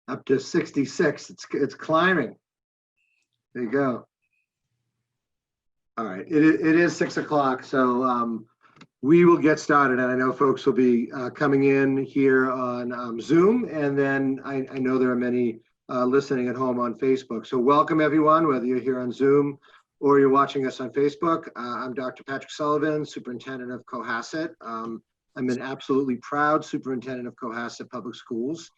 Up to 66. It's climbing. There you go. All right, it is 6 o'clock, so we will get started. And I know folks will be coming in here on Zoom, and then I know there are many listening at home on Facebook. So welcome everyone, whether you're here on Zoom or you're watching us on Facebook. I'm Dr. Patrick Sullivan, Superintendent of Cohasset. I'm an absolutely proud superintendent of Cohasset Public Schools,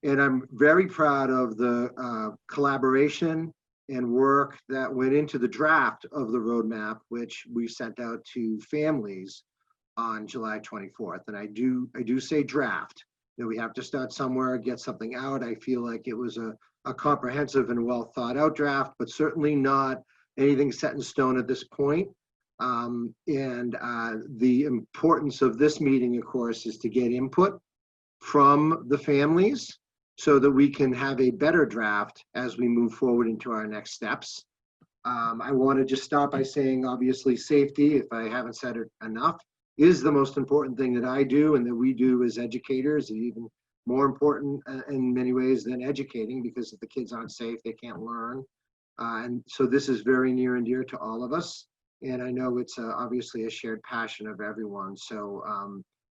and I'm very proud of the collaboration and work that went into the draft of the roadmap, which we sent out to families on July 24th. And I do say draft. You know, we have to start somewhere, get something out. I feel like it was a comprehensive and well thought out draft, but certainly not anything set in stone at this point. The importance of this meeting, of course, is to get input from the families so that we can have a better draft as we move forward into our next steps. I want to just start by saying, obviously, safety, if I haven't said it enough, is the most important thing that I do and that we do as educators, even more important in many ways than educating, because if the kids aren't safe, they can't learn. And so this is very near and dear to all of us. And I know it's obviously a shared passion of everyone. So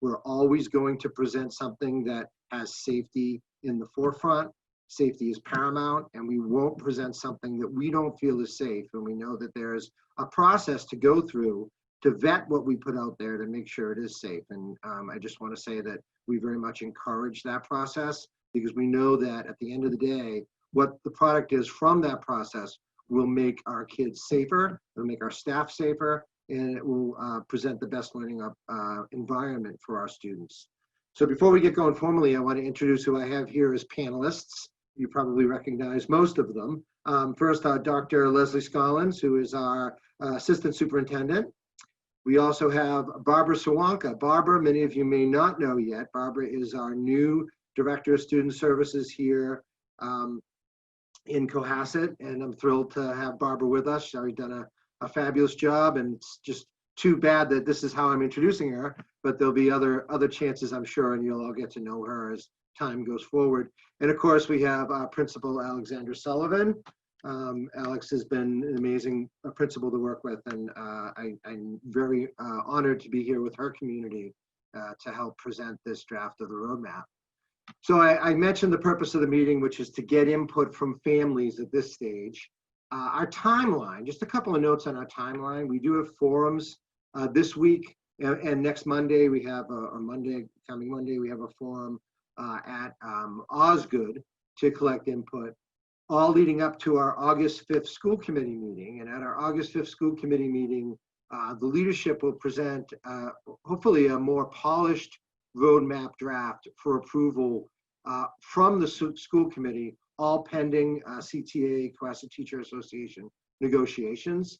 we're always going to present something that has safety in the forefront. Safety is paramount, and we won't present something that we don't feel is safe. And we know that there's a process to go through to vet what we put out there to make sure it is safe. And I just want to say that we very much encourage that process, because we know that at the end of the day, what the product is from that process will make our kids safer, it'll make our staff safer, and it will present the best learning environment for our students. So before we get going formally, I want to introduce who I have here as panelists. You probably recognize most of them. First, Dr. Leslie Scollins, who is our Assistant Superintendent. We also have Barbara Sawanka. Barbara, many of you may not know yet. Barbara is our new Director of Student Services here in Cohasset, and I'm thrilled to have Barbara with us. She's already done a fabulous job, and it's just too bad that this is how I'm introducing her, but there'll be other chances, I'm sure, and you'll all get to know her as time goes forward. And of course, we have Principal Alexandra Sullivan. Alex has been an amazing principal to work with, and I'm very honored to be here with her community to help present this draft of the roadmap. So I mentioned the purpose of the meeting, which is to get input from families at this stage. Our timeline, just a couple of notes on our timeline. We do have forums this week and next Monday. We have coming Monday, we have a forum at Osgood to collect input, all leading up to our August 5th school committee meeting. And at our August 5th school committee meeting, the leadership will present hopefully a more polished roadmap draft for approval from the school committee, all pending CTA, Cohasset Teacher Association negotiations.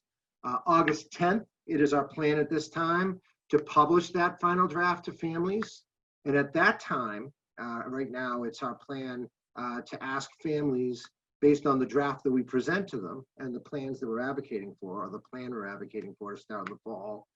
August 10th, it is our plan at this time to publish that final draft to families. And at that time, right now, it's our plan to ask families, based on the draft that we present to them and the plans that we're advocating for, or the plan we're advocating for to start in the fall,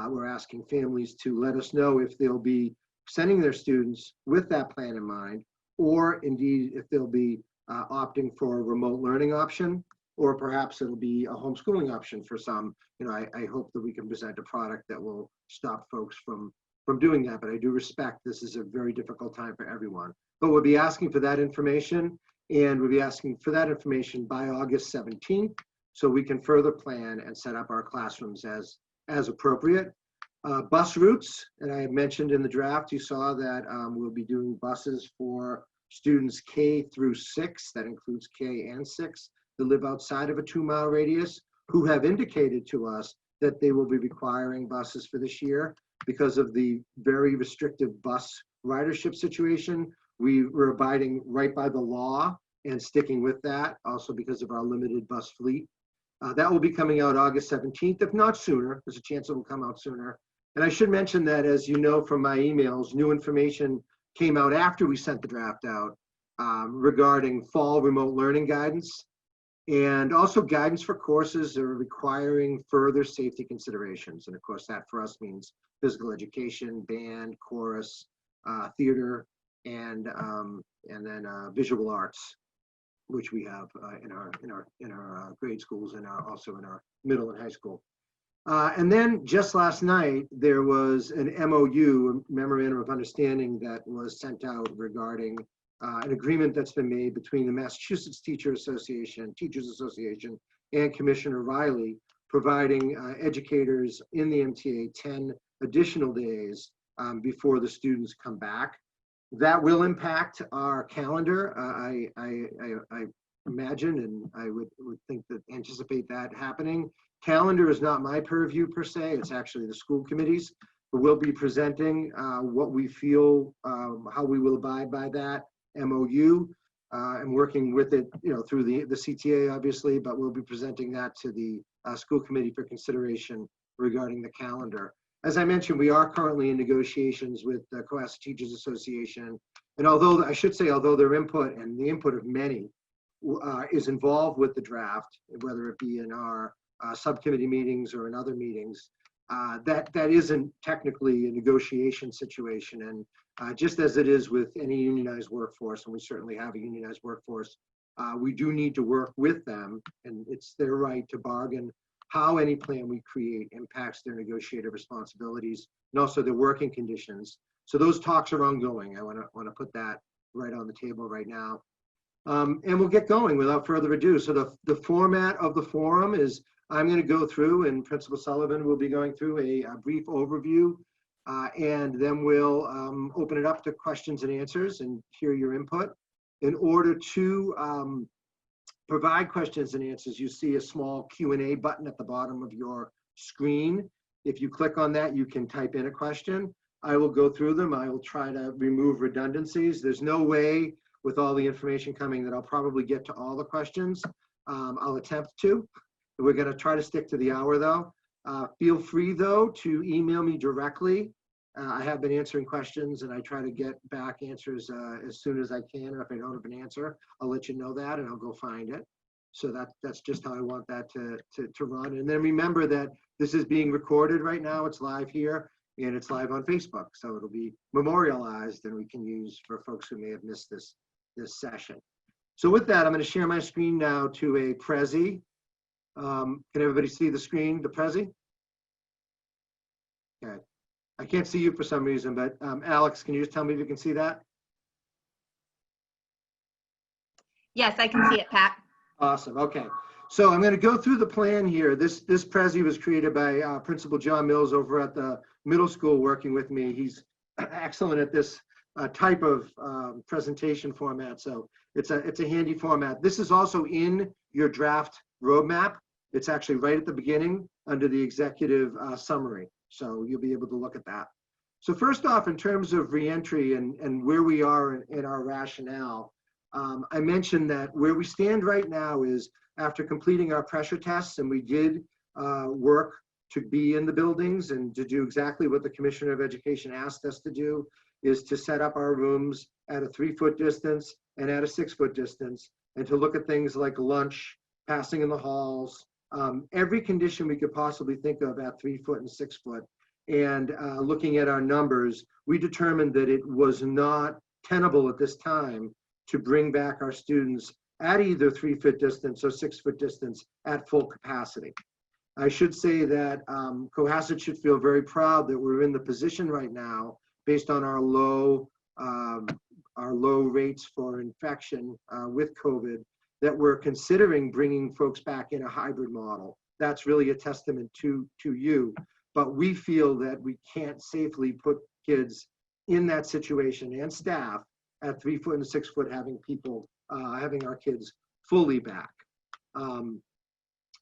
we're asking families to let us know if they'll be sending their students with that plan in mind, or indeed if they'll be opting for a remote learning option, or perhaps it'll be a homeschooling option for some. You know, I hope that we can present a product that will stop folks from doing that, but I do respect this is a very difficult time for everyone. But we'll be asking for that information, and we'll be asking for that information by August 17th, so we can further plan and set up our classrooms as appropriate. Bus routes, and I had mentioned in the draft, you saw that we'll be doing buses for students K through 6, that includes K and 6, that live outside of a 2-mile radius, who have indicated to us that they will be requiring buses for this year because of the very restrictive bus ridership situation. We were abiding right by the law and sticking with that, also because of our limited bus fleet. That will be coming out August 17th, if not sooner. There's a chance it will come out sooner. And I should mention that, as you know from my emails, new information came out after we sent the draft out regarding fall remote learning guidance, and also guidance for courses that are requiring further safety considerations. And of course, that for us means physical education, band, chorus, theater, and then visual arts, which we have in our grade schools and also in our middle and high school. And then just last night, there was an MOU, a Memorandum of Understanding, that was sent out regarding an agreement that's been made between the Massachusetts Teachers Association, and Commissioner Riley, providing educators in the MTA 10 additional days before the students come back. That will impact our calendar. I imagine, and I would anticipate that happening. Calendar is not my purview per se, it's actually the school committees, but we'll be presenting what we feel, how we will abide by that MOU, and working with it, through the CTA obviously, but we'll be presenting that to the school committee for consideration regarding the calendar. As I mentioned, we are currently in negotiations with the Cohasset Teachers Association, and although their input and the input of many is involved with the draft, whether it be in our subcommittee meetings or in other meetings, that isn't technically a negotiation situation. And just as it is with any unionized workforce, and we certainly have a unionized workforce, we do need to work with them, and it's their right to bargain how any plan we create impacts their negotiated responsibilities and also their working conditions. So those talks are ongoing. I want to put that right on the table right now. And we'll get going without further ado. So the format of the forum is I'm going to go through, and Principal Sullivan will be going through a brief overview, and then we'll open it up to questions and answers and hear your input. In order to provide questions and answers, you see a small Q&A button at the bottom of your screen. If you click on that, you can type in a question. I will go through them. I will try to remove redundancies. There's no way with all the information coming that I'll probably get to all the questions. I'll attempt to. We're going to try to stick to the hour though. Feel free though to email me directly. I have been answering questions and I try to get back answers as soon as I can. And if I don't have an answer, I'll let you know that and I'll go find it. So that's just how I want that to run. And then remember that this is being recorded right now. It's live here and it's live on Facebook. So it'll be memorialized and we can use for folks who may have missed this session. So with that, I'm going to share my screen now to a Prezi. Can everybody see the screen, the Prezi? Okay. I can't see you for some reason, but Alex, can you just tell me if you can see that? Yes, I can see it, Pat. Awesome. Okay. So I'm going to go through the plan here. This Prezi was created by Principal John Mills over at the middle school working with me. He's excellent at this type of presentation format. So it's a handy format. This is also in your draft roadmap. It's actually right at the beginning under the executive summary. So you'll be able to look at that. So first off, in terms of reentry and where we are in our rationale, I mentioned that where we stand right now is after completing our pressure tests, and we did work to be in the buildings and to do exactly what the Commissioner of Education asked us to do, is to set up our rooms at a 3-foot distance and at a 6-foot distance, and to look at things like lunch, passing in the halls, every condition we could possibly think of at 3-foot and 6-foot. And looking at our numbers, we determined that it was not tenable at this time to bring back our students at either 3-foot distance or 6-foot distance at full capacity. I should say that Cohasset should feel very proud that we're in the position right now, based on our low rates for infection with COVID, that we're considering bringing folks back in a hybrid model. That's really a testament to you. But we feel that we can't safely put kids in that situation and staff at 3-foot and 6-foot, having our kids fully back.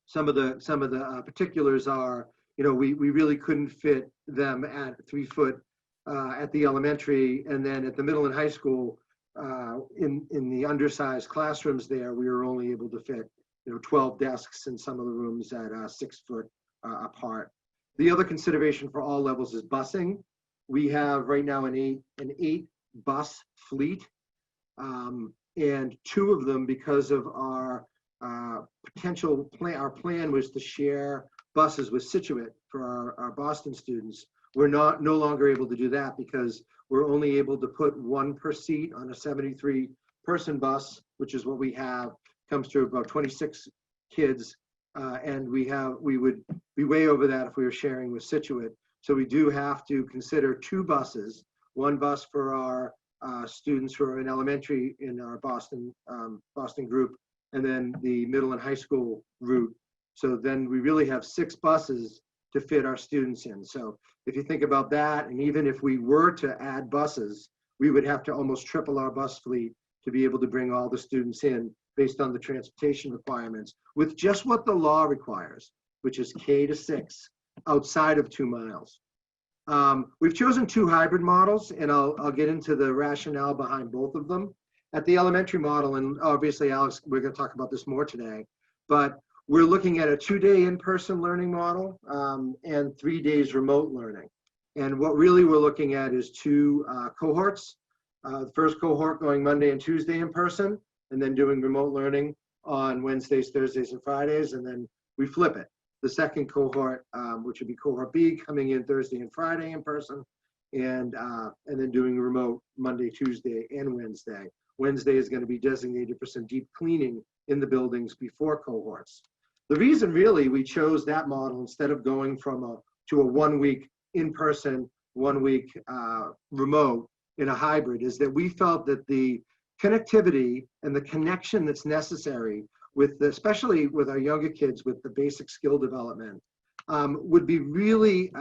Some of the particulars are, we really couldn't fit them at 3-foot at the elementary, and then at the middle and high school, in the undersized classrooms there, we were only able to fit 12 desks in some of the rooms at 6 foot apart. The other consideration for all levels is busing. We have right now an 8 bus fleet, and 2 of them, because of our potential plan, our plan was to share buses with Situate for our Boston students. We're no longer able to do that because we're only able to put one per seat on a 73-person bus, which is what we have, comes to about 26 kids. And we would be way over that if we were sharing with Situate. So we do have to consider 2 buses, one bus for our students who are in elementary in our Boston group, and then the middle and high school route. So then we really have 6 buses to fit our students in. So if you think about that, and even if we were to add buses, we would have to almost triple our bus fleet to be able to bring all the students in based on the transportation requirements with just what the law requires, which is K-6 outside of 2 miles. We've chosen 2 hybrid models, and I'll get into the rationale behind both of them. At the elementary model, and obviously, Alex, we're going to talk about this more today, but we're looking at a 2-day in-person learning model and 3 days remote learning. And what really we're looking at is 2 cohorts. The first cohort going Monday and Tuesday in person, and then doing remote learning on Wednesdays, Thursdays, and Fridays, and then we flip it. The second cohort, which would be cohort B, coming in Thursday and Friday in person, and then doing remote Monday, Tuesday, and Wednesday. Wednesday is going to be designated for some deep cleaning in the buildings before cohorts. The reason really we chose that model instead of going to a 1-week in-person, 1-week remote in a hybrid is that we felt that the connectivity and the connection that's necessary with especially with our younger kids with the basic skill development would be really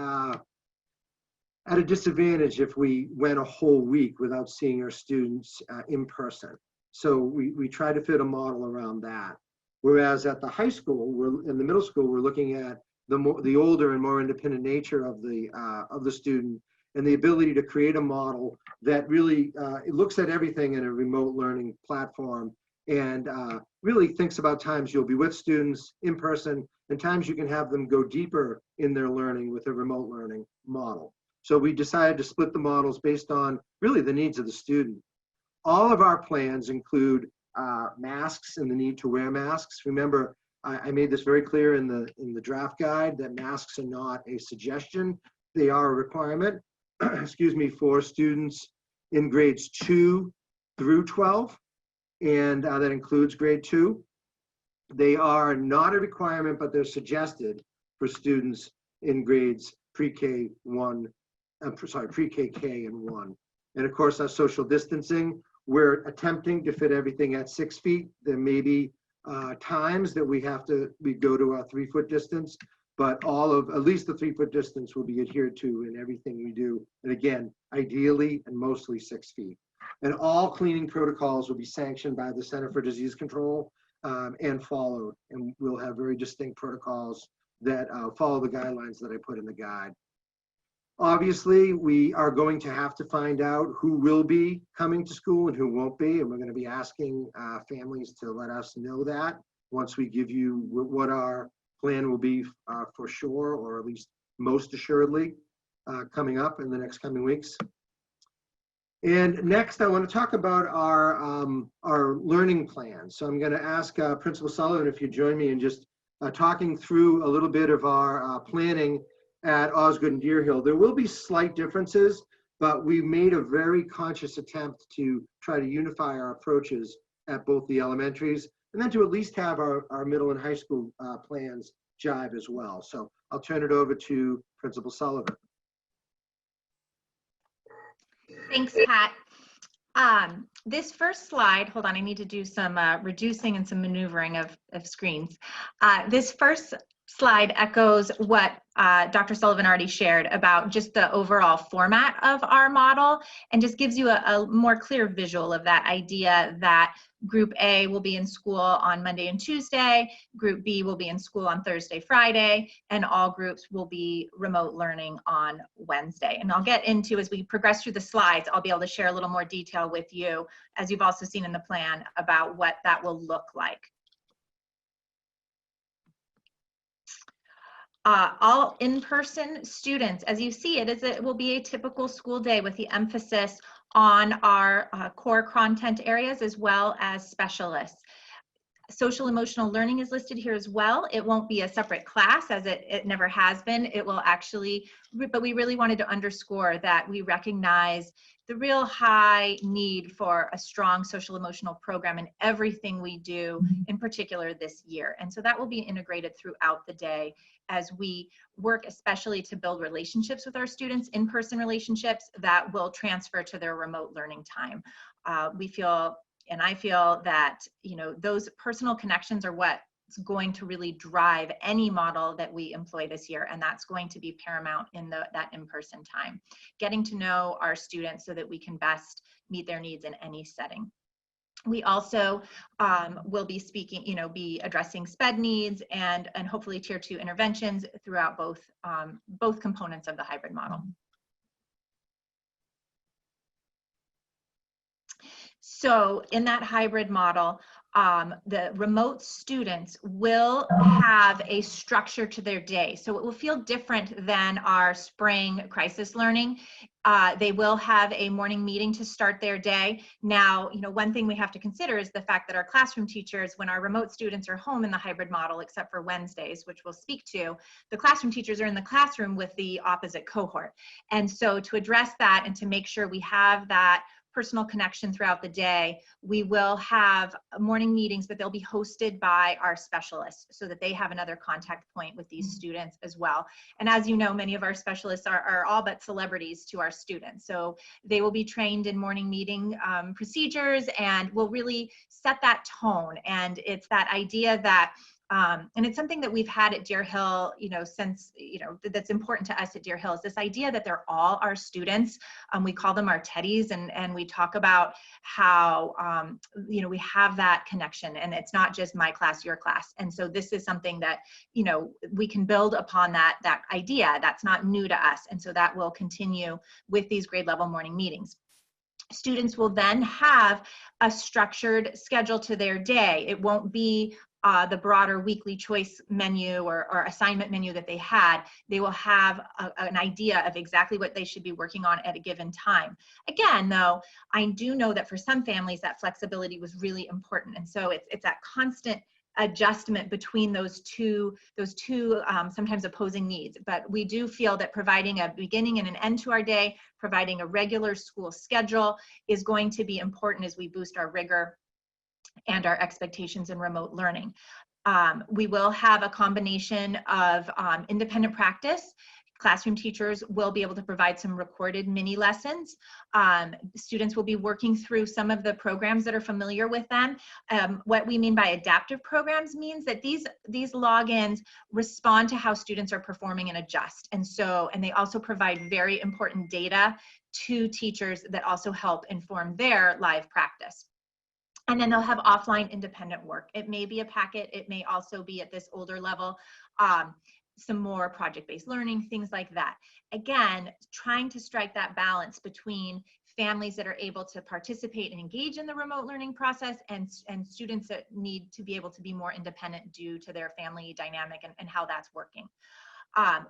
at a disadvantage if we went a whole week without seeing our students in person. So we try to fit a model around that. Whereas at the high school, in the middle school, we're looking at the older and more independent nature of the student and the ability to create a model that really it looks at everything in a remote learning platform and really thinks about times you'll be with students in person and times you can have them go deeper in their learning with a remote learning model. So we decided to split the models based on really the needs of the student. All of our plans include masks and the need to wear masks. Remember, I made this very clear in the draft guide that masks are not a suggestion. They are a requirement, excuse me, for students in grades 2 through 12, and that includes grade 2. They are not a requirement, but they're suggested for students in grades pre-K, pre-K and 1. And of course, our social distancing, we're attempting to fit everything at 6 feet. There may be times that we go to our 3-foot distance, but at least the 3-foot distance will be adhered to in everything we do. And again, ideally and mostly 6 feet. And all cleaning protocols will be sanctioned by the Center for Disease Control and followed. And we'll have very distinct protocols that follow the guidelines that I put in the guide. Obviously, we are going to have to find out who will be coming to school and who won't be, and we're going to be asking families to let us know that once we give you what our plan will be for sure, or at least most assuredly, coming up in the next coming weeks. And next, I want to talk about our learning plan. So I'm going to ask Principal Sullivan if you join me in just talking through a little bit of our planning at Osgood and Deer Hill. There will be slight differences, but we made a very conscious attempt to try to unify our approaches at both the elementaries, and then to at least have our middle and high school plans jive as well. So I'll turn it over to Principal Sullivan. Thanks, Pat. This first slide, hold on, I need to do some reducing and some maneuvering of screens. This first slide echoes what Dr. Sullivan already shared about just the overall format of our model, and just gives you a more clear visual of that idea that Group A will be in school on Monday and Tuesday, Group B will be in school on Thursday, Friday, and all groups will be remote learning on Wednesday. And I'll get into, as we progress through the slides, I'll be able to share a little more detail with you, as you've also seen in the plan, about what that will look like. All in-person students, as you see, it will be a typical school day with the emphasis on our core content areas as well as specialists. Social emotional learning is listed here as well. It won't be a separate class, as it never has been. It will actually, but we really wanted to underscore that we recognize the real high need for a strong social emotional program in everything we do, in particular this year. And so that will be integrated throughout the day as we work especially to build relationships with our students, in-person relationships that will transfer to their remote learning time. We feel, and I feel that, you know, those personal connections are what's going to really drive any model that we employ this year, and that's going to be paramount in that in-person time. Getting to know our students so that we can best meet their needs in any setting. We also will be speaking, you know, be addressing SPED needs and hopefully Tier 2 interventions throughout both components of the hybrid model. So in that hybrid model, the remote students will have a structure to their day. So it will feel different than our spring crisis learning. They will have a morning meeting to start their day. Now, you know, one thing we have to consider is the fact that our classroom teachers, when our remote students are home in the hybrid model, except for Wednesdays, which we'll speak to, the classroom teachers are in the classroom with the opposite cohort. And so to address that and to make sure we have that personal connection throughout the day, we will have morning meetings, but they'll be hosted by our specialists so that they have another contact point with these students as well. And as you know, many of our specialists are all but celebrities to our students. So they will be trained in morning meeting procedures and will really set that tone. And it's that idea that and it's something that we've had at Deer Hill, you know, since, you know, that's important to us at Deer Hill, is this idea that they're all our students. We call them our teddies, and we talk about how, you know, we have that connection, and it's not just my class, your class. And so this is something that, you know, we can build upon that idea. That's not new to us. And so that will continue with these grade level morning meetings. Students will then have a structured schedule to their day. It won't be the broader weekly choice menu or assignment menu that they had. They will have an idea of exactly what they should be working on at a given time. Again, though, I do know that for some families that flexibility was really important. And so it's that constant adjustment between those two sometimes opposing needs. But we do feel that providing a beginning and an end to our day, providing a regular school schedule is going to be important as we boost our rigor and our expectations in remote learning. We will have a combination of independent practice. Classroom teachers will be able to provide some recorded mini lessons. Students will be working through some of the programs that are familiar with them. What we mean by adaptive programs means that these logins respond to how students are performing and adjust. And they also provide very important data to teachers that also help inform their live practice. And then they'll have offline independent work. It may be a packet. It may also be at this older level, some more project-based learning, things like that. Again, trying to strike that balance between families that are able to participate and engage in the remote learning process and students that need to be able to be more independent due to their family dynamic and how that's working.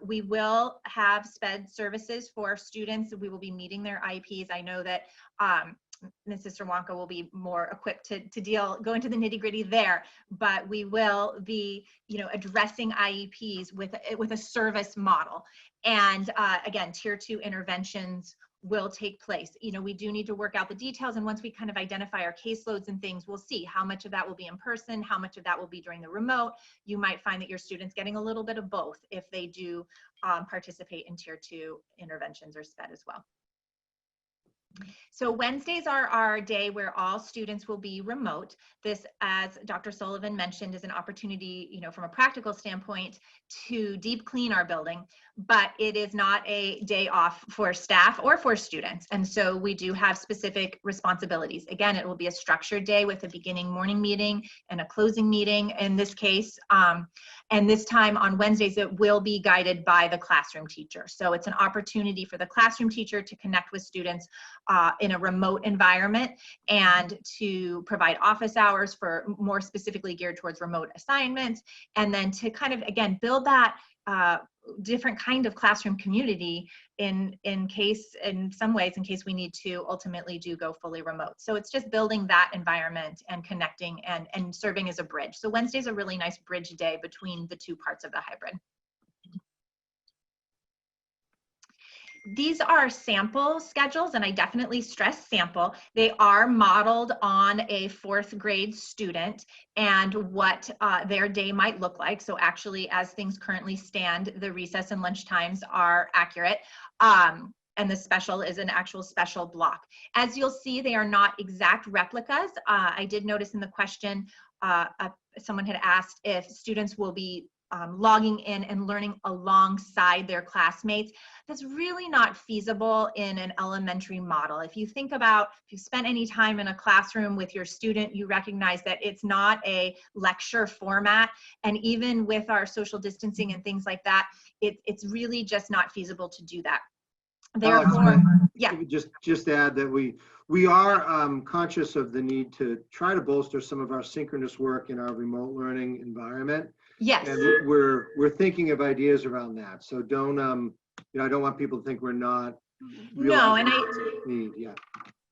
We will have SPED services for students. We will be meeting their IEPs. I know that Mrs. Wonka will be more equipped to go into the nitty gritty there, but we will be, you know, addressing IEPs with a service model. And again, Tier 2 interventions will take place. You know, we do need to work out the details, and once we kind of identify our caseloads and things, we'll see how much of that will be in person, how much of that will be during the remote. You might find that your students getting a little bit of both if they do participate in Tier 2 interventions or SPED as well. So Wednesdays are our day where all students will be remote. This, as Dr. Sullivan mentioned, is an opportunity, you know, from a practical standpoint to deep clean our building, but it is not a day off for staff or for students. And so we do have specific responsibilities. Again, it will be a structured day with a beginning morning meeting and a closing meeting in this case. And this time on Wednesdays, it will be guided by the classroom teacher. So it's an opportunity for the classroom teacher to connect with students in a remote environment and to provide office hours for more specifically geared towards remote assignments, and then to kind of, again, build that different kind of classroom community in some ways, in case we need to ultimately go fully remote. So it's just building that environment and connecting and serving as a bridge. So Wednesday's a really nice bridge day between the two parts of the hybrid. These are sample schedules, and I definitely stress sample. They are modeled on a 4th grade student and what their day might look like. So actually, as things currently stand, the recess and lunch times are accurate. And the special is an actual special block. As you'll see, they are not exact replicas. I did notice in the question, someone had asked if students will be logging in and learning alongside their classmates. That's really not feasible in an elementary model. If you think about, if you spent any time in a classroom with your student, you recognize that it's not a lecture format. And even with our social distancing and things like that, it's really just not feasible to do that. Therefore, yeah. Just add that we are conscious of the need to try to bolster some of our synchronous work in our remote learning environment. Yes. And we're thinking of ideas around that. So don't I don't want people to think we're not. No, and yeah.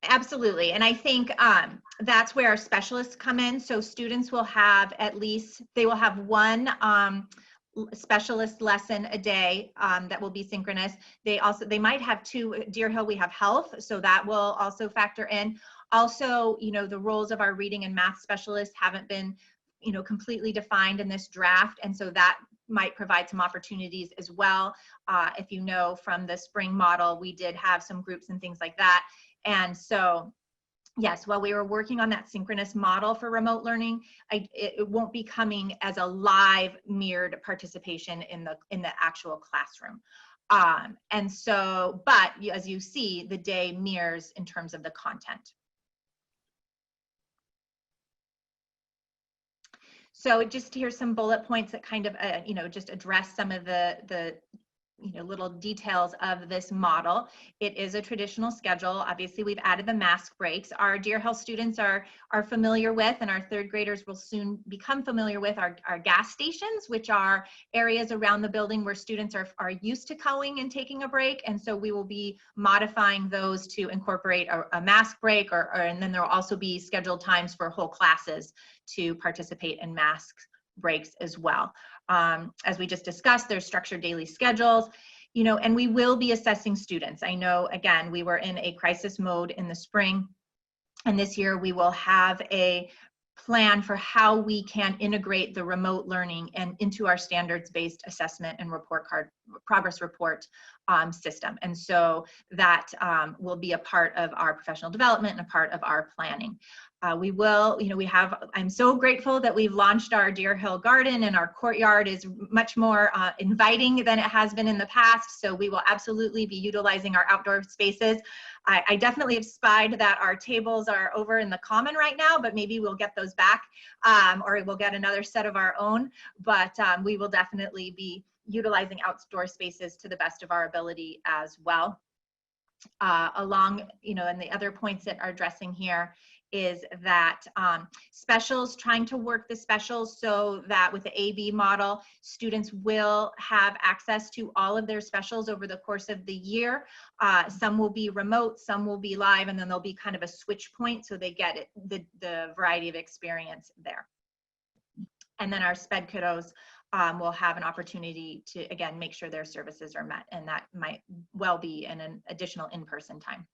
Absolutely. And I think that's where our specialists come in. So students will have they will have one specialist lesson a day that will be synchronous. They might have 2. Deer Hill, we have health, so that will also factor in. Also, the roles of our reading and math specialists haven't been completely defined in this draft, and so that might provide some opportunities as well. If from the spring model, we did have some groups and things like that. And so yes, while we were working on that synchronous model for remote learning, it won't be coming as a live mirrored participation in the actual classroom. And so, but as you see, the day mirrors in terms of the content. So just here's some bullet points that kind of, just address some of the little details of this model. It is a traditional schedule. Obviously, we've added the mask breaks. Our Deer Hill students are familiar with, and our 3rd graders will soon become familiar with our gas stations, which are areas around the building where students are used to going and taking a break. And so we will be modifying those to incorporate a mask break, and then there will also be scheduled times for whole classes to participate in mask breaks as well. As we just discussed, there's structured daily schedules, and we will be assessing students. I know, again, we were in a crisis mode in the spring, and this year we will have a plan for how we can integrate the remote learning and into our standards-based assessment and progress report system. And so that will be a part of our professional development and a part of our planning. We will, I'm so grateful that we've launched our Deer Hill Garden, and our courtyard is much more inviting than it has been in the past. So we will absolutely be utilizing our outdoor spaces. I definitely have spied that our tables are over in the common right now, but maybe we'll get those back, or we'll get another set of our own. But we will definitely be utilizing outdoor spaces to the best of our ability as well. And the other points that are addressing here is that trying to work the specials so that with the AB model, students will have access to all of their specials over the course of the year. Some will be remote, some will be live, and then there'll be kind of a switch point so they get the variety of experience there. And then our SPED kiddos will have an opportunity to, again, make sure their services are met, and that might well be in an additional in-person time.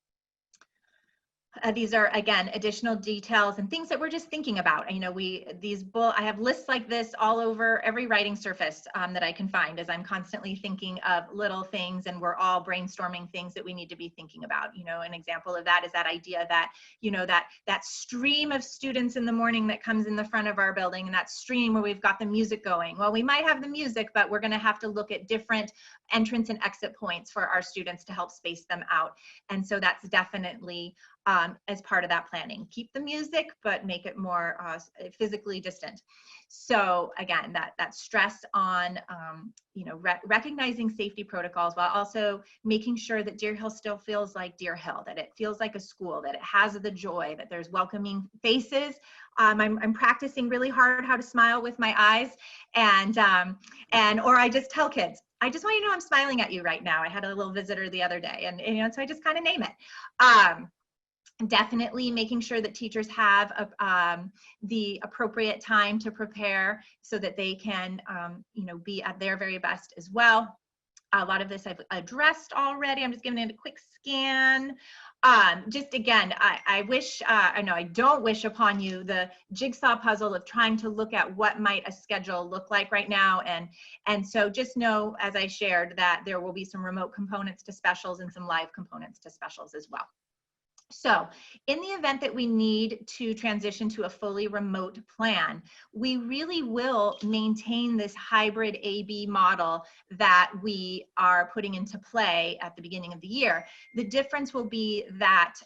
These are, again, additional details and things that we're just thinking about. I have lists like this all over every writing surface that I can find, as I'm constantly thinking of little things, and we're all brainstorming things that we need to be thinking about. An example of that is that idea that, that stream of students in the morning that comes in the front of our building, and that stream where we've got the music going. Well, we might have the music, but we're going to have to look at different entrance and exit points for our students to help space them out. And so that's definitely as part of that planning. Keep the music, but make it more physically distant. So again, that stress on recognizing safety protocols while also making sure that Deer Hill still feels like Deer Hill, that it feels like a school, that it has the joy, that there's welcoming faces. I'm practicing really hard how to smile with my eyes, or I just tell kids, I just want you to know I'm smiling at you right now. I had a little visitor the other day, and so I just kind of name it. Definitely making sure that teachers have the appropriate time to prepare so that they can, be at their very best as well. A lot of this I've addressed already. I'm just giving it a quick scan. Just again, I wish, I know I don't wish upon you the jigsaw puzzle of trying to look at what might a schedule look like right now. And so just know, as I shared, that there will be some remote components to specials and some live components to specials as well. So in the event that we need to transition to a fully remote plan, we really will maintain this hybrid A/B model that we are putting into play at the beginning of the year. The difference will be that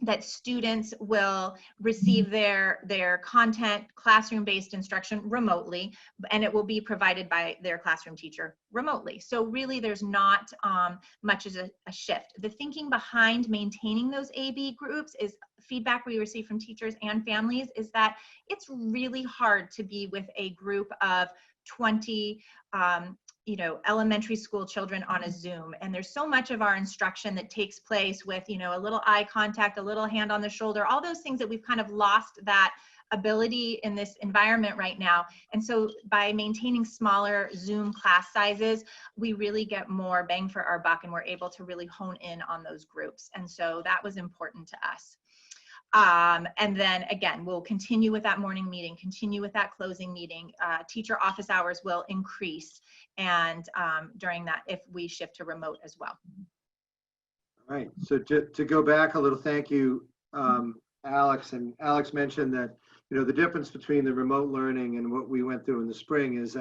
that students will receive their content, classroom-based instruction remotely, and it will be provided by their classroom teacher remotely. So really there's not much as a shift. The thinking behind maintaining those A/B groups is feedback we receive from teachers and families is that it's really hard to be with a group of 20 elementary school children on a Zoom. And there's so much of our instruction that takes place with, a little eye contact, a little hand on the shoulder, all those things that we've kind of lost that ability in this environment right now. And so by maintaining smaller Zoom class sizes, we really get more bang for our buck, and we're able to really hone in on those groups. And so that was important to us. And then again, we'll continue with that morning meeting, continue with that closing meeting. Teacher office hours will increase, and during that, if we shift to remote as well. All right, so to go back a little, thank you, Alex. And Alex mentioned that, the difference between the remote learning and what we went through in the spring is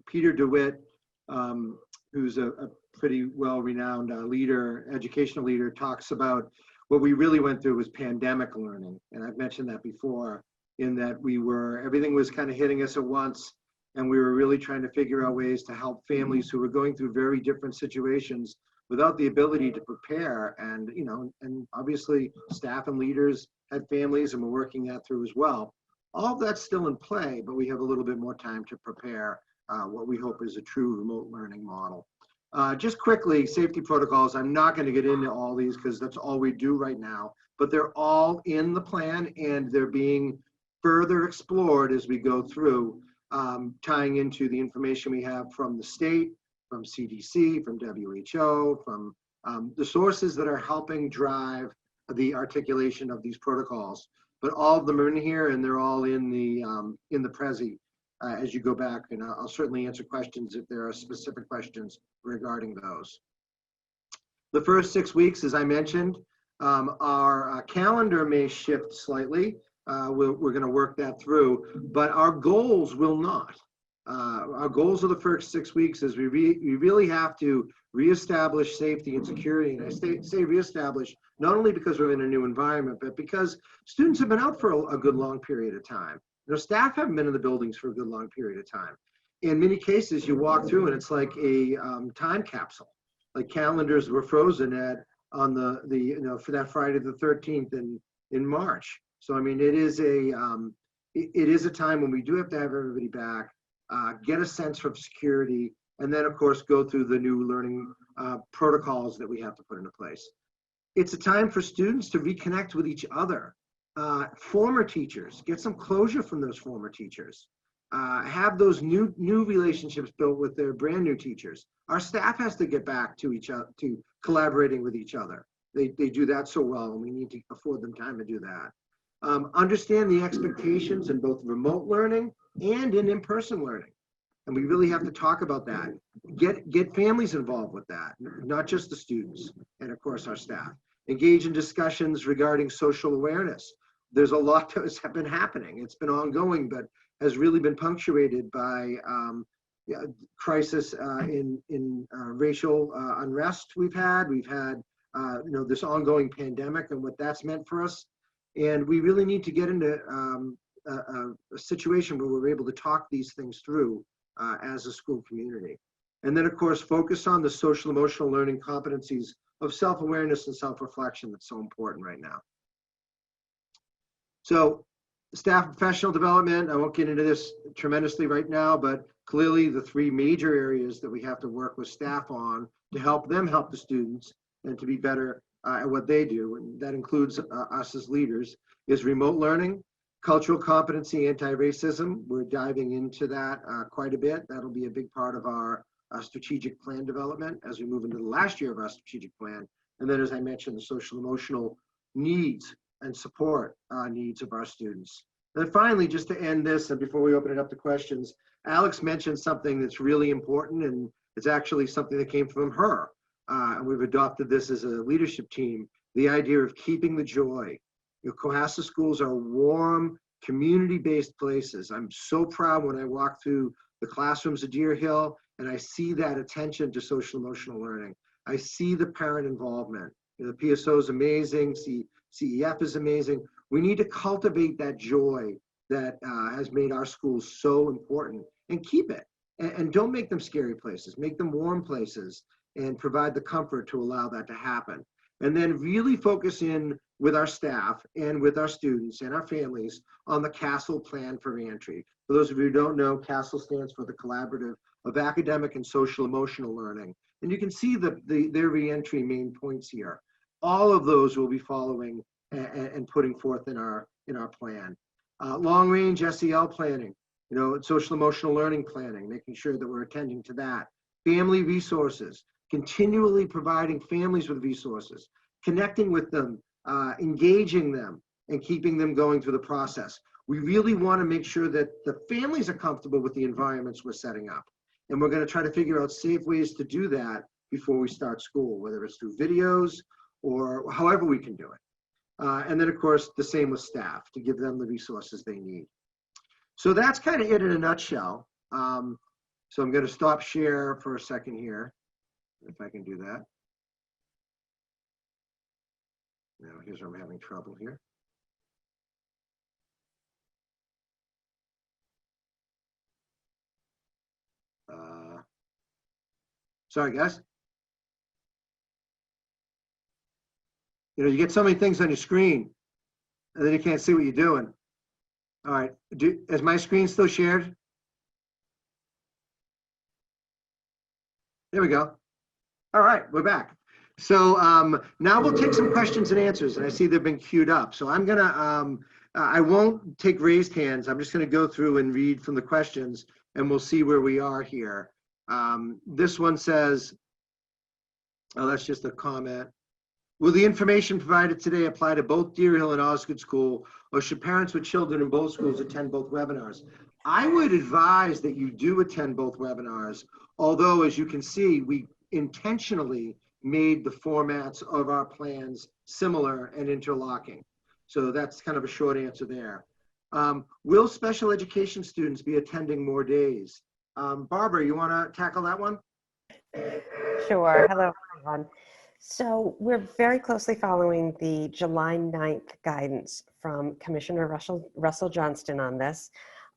Peter DeWitt, who's a pretty well-renowned educational leader, talks about what we really went through was pandemic learning. And I've mentioned that before, in that everything was kind of hitting us at once, and we were really trying to figure out ways to help families who were going through very different situations without the ability to prepare. And, and obviously staff and leaders had families and were working that through as well. All of that's still in play, but we have a little bit more time to prepare what we hope is a true remote learning model. Just quickly, safety protocols. I'm not going to get into all these because that's all we do right now, but they're all in the plan, and they're being further explored as we go through, tying into the information we have from the state, from CDC, from WHO, from the sources that are helping drive the articulation of these protocols. But all of them are in here, and they're all in the Prezi. As you go back, and I'll certainly answer questions if there are specific questions regarding those. The first 6 weeks, as I mentioned, our calendar may shift slightly. We're going to work that through, but our goals will not. Our goals of the first 6 weeks is we really have to reestablish safety and security. And I say reestablish not only because we're in a new environment, but because students have been out for a good long period of time. Staff haven't been in the buildings for a good long period of time. In many cases, you walk through and it's like a time capsule. Like calendars were frozen on for that Friday the 13th in March. So I mean, it is a time when we do have to have everybody back, get a sense of security, and then of course go through the new learning protocols that we have to put into place. It's a time for students to reconnect with each other. Former teachers, get some closure from those former teachers. Have those new relationships built with their brand new teachers. Our staff has to get back to each other, to collaborating with each other. They do that so well, and we need to afford them time to do that. Understand the expectations in both remote learning and in-person learning. And we really have to talk about that. Get families involved with that, not just the students, and of course our staff. Engage in discussions regarding social awareness. There's a lot that has been happening. It's been ongoing, but has really been punctuated by crisis in racial unrest we've had. We've had this ongoing pandemic and what that's meant for us. And we really need to get into a situation where we're able to talk these things through as a school community. And then, of course, focus on the social emotional learning competencies of self-awareness and self-reflection that's so important right now. So staff professional development, I won't get into this tremendously right now, but clearly the three major areas that we have to work with staff on to help them help the students and to be better at what they do, and that includes us as leaders, is remote learning, cultural competency, anti-racism. We're diving into that quite a bit. That'll be a big part of our strategic plan development as we move into the last year of our strategic plan. And then, as I mentioned, the social emotional needs and support needs of our students. And then finally, just to end this, and before we open it up to questions, Alex mentioned something that's really important, and it's actually something that came from her. And we've adopted this as a leadership team, the idea of keeping the joy. You know, Cohasset schools are warm, community-based places. I'm so proud when I walk through the classrooms of Deer Hill and I see that attention to social emotional learning. I see the parent involvement. You know, the PSO is amazing, CEF is amazing. We need to cultivate that joy that has made our schools so important and keep it. And don't make them scary places, make them warm places and provide the comfort to allow that to happen. And then really focus in with our staff and with our students and our families on the CASEL plan for reentry. For those of you who don't know, CASEL stands for the Collaborative of Academic and Social Emotional Learning. And you can see their reentry main points here. All of those will be following and putting forth in our plan. Long range SEL planning, you know, social emotional learning planning, making sure that we're attending to that. Family resources, continually providing families with resources, connecting with them, engaging them, and keeping them going through the process. We really want to make sure that the families are comfortable with the environments we're setting up. And we're going to try to figure out safe ways to do that before we start school, whether it's through videos or however we can do it. And then, of course, the same with staff, to give them the resources they need. So that's kind of it in a nutshell. So I'm going to stop share for a second here, if I can do that. Now, here's where I'm having trouble here. Sorry, guys. You know, you get so many things on your screen, and then you can't see what you're doing. All right, is my screen still shared? There we go. All right, we're back. So now we'll take some questions and answers, and I see they've been queued up. So I'm gonna, I won't take raised hands. I'm just gonna go through and read from the questions, and we'll see where we are here. This one says, oh, that's just a comment. Will the information provided today apply to both Deer Hill and Osgood School, or should parents with children in both schools attend both webinars? I would advise that you do attend both webinars, although, as you can see, we intentionally made the formats of our plans similar and interlocking. So that's kind of a short answer there. Will special education students be attending more days? Barbara, you want to tackle that one? Sure. Hello, everyone. So we're very closely following the July 9th guidance from Commissioner Russell Johnston on this.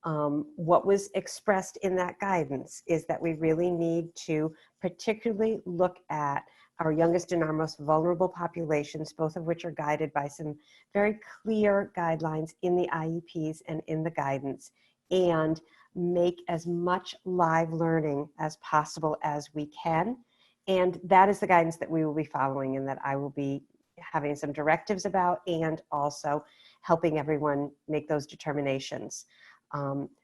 What was expressed in that guidance is that we really need to particularly look at our youngest and our most vulnerable populations, both of which are guided by some very clear guidelines in the IEPs and in the guidance, and make as much live learning as possible as we can. And that is the guidance that we will be following and that I will be having some directives about, and also helping everyone make those determinations.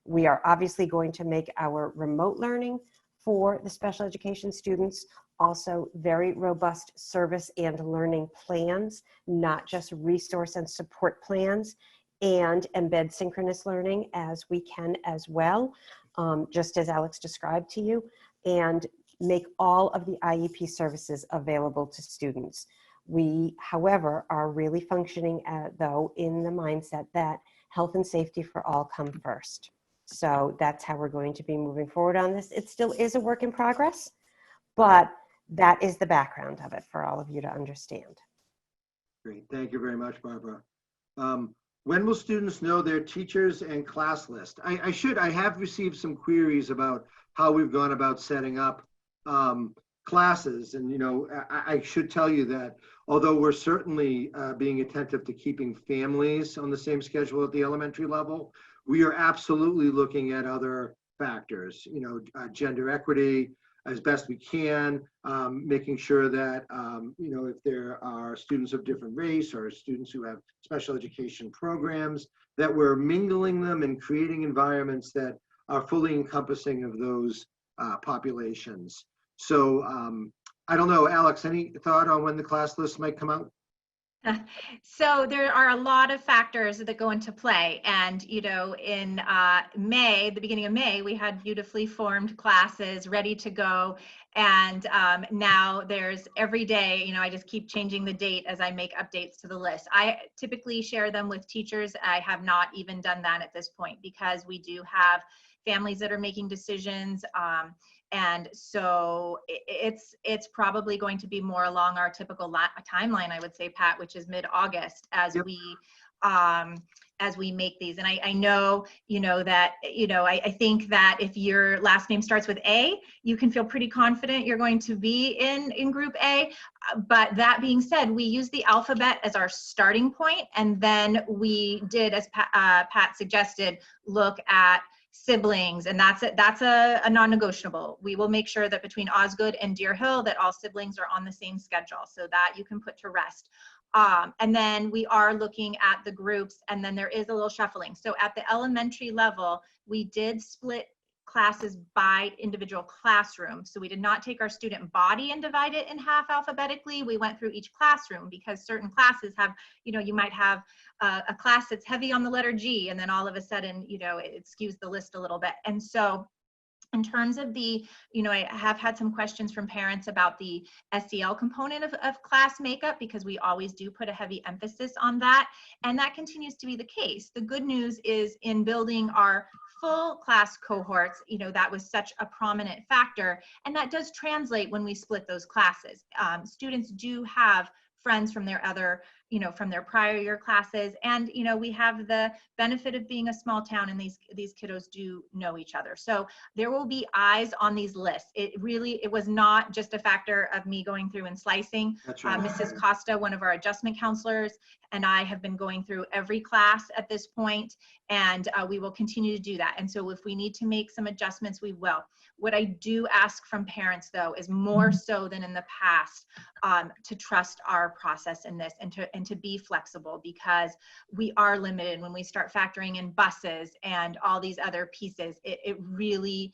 We are obviously going to make our remote learning for the special education students also very robust service and learning plans, not just resource and support plans, and embed synchronous learning as we can as well, just as Alex described to you, and make all of the IEP services available to students. We, however, are really functioning though in the mindset that health and safety for all come first. So that's how we're going to be moving forward on this. It still is a work in progress, but that is the background of it for all of you to understand. Great, thank you very much, Barbara. When will students know their teachers and class list? I have received some queries about how we've gone about setting up classes. And, you know, I should tell you that although we're certainly being attentive to keeping families on the same schedule at the elementary level, we are absolutely looking at other factors, gender equity as best we can, making sure that, if there are students of different race or students who have special education programs, that we're mingling them and creating environments that are fully encompassing of those populations. So I don't know, Alex, any thought on when the class list might come out? So there are a lot of factors that go into play. And, in May, the beginning of May, we had beautifully formed classes ready to go. And now there's every day, I just keep changing the date as I make updates to the list. I typically share them with teachers. I have not even done that at this point because we do have families that are making decisions. And so it's probably going to be more along our typical timeline, I would say, Pat, which is mid-August as Yep. as we make these. And I know, that, I think that if your last name starts with A, you can feel pretty confident you're going to be in group A. But that being said, we use the alphabet as our starting point. And then we did, as Pat suggested, look at siblings, and that's a non-negotiable. We will make sure that between Osgood and Deer Hill that all siblings are on the same schedule so that you can put to rest. And then we are looking at the groups, and then there is a little shuffling. So at the elementary level, we did split classes by individual classroom. So we did not take our student body and divide it in half alphabetically. We went through each classroom because certain classes have, you might have a class that's heavy on the letter G, and then all of a sudden, it skews the list a little bit. And so in terms of the, I have had some questions from parents about the SEL component of class makeup, because we always do put a heavy emphasis on that. And that continues to be the case. The good news is in building our full class cohorts, that was such a prominent factor. And that does translate when we split those classes. Students do have friends from their other, from their prior year classes. And, we have the benefit of being a small town, and these kiddos do know each other. So there will be eyes on these lists. It was not just a factor of me going through and slicing. That's right. Mrs. Costa, one of our adjustment counselors, and I have been going through every class at this point, and we will continue to do that. And so if we need to make some adjustments, we will. What I do ask from parents, though, is more so than in the past, to trust our process in this and to be flexible, because we are limited when we start factoring in buses and all these other pieces. It really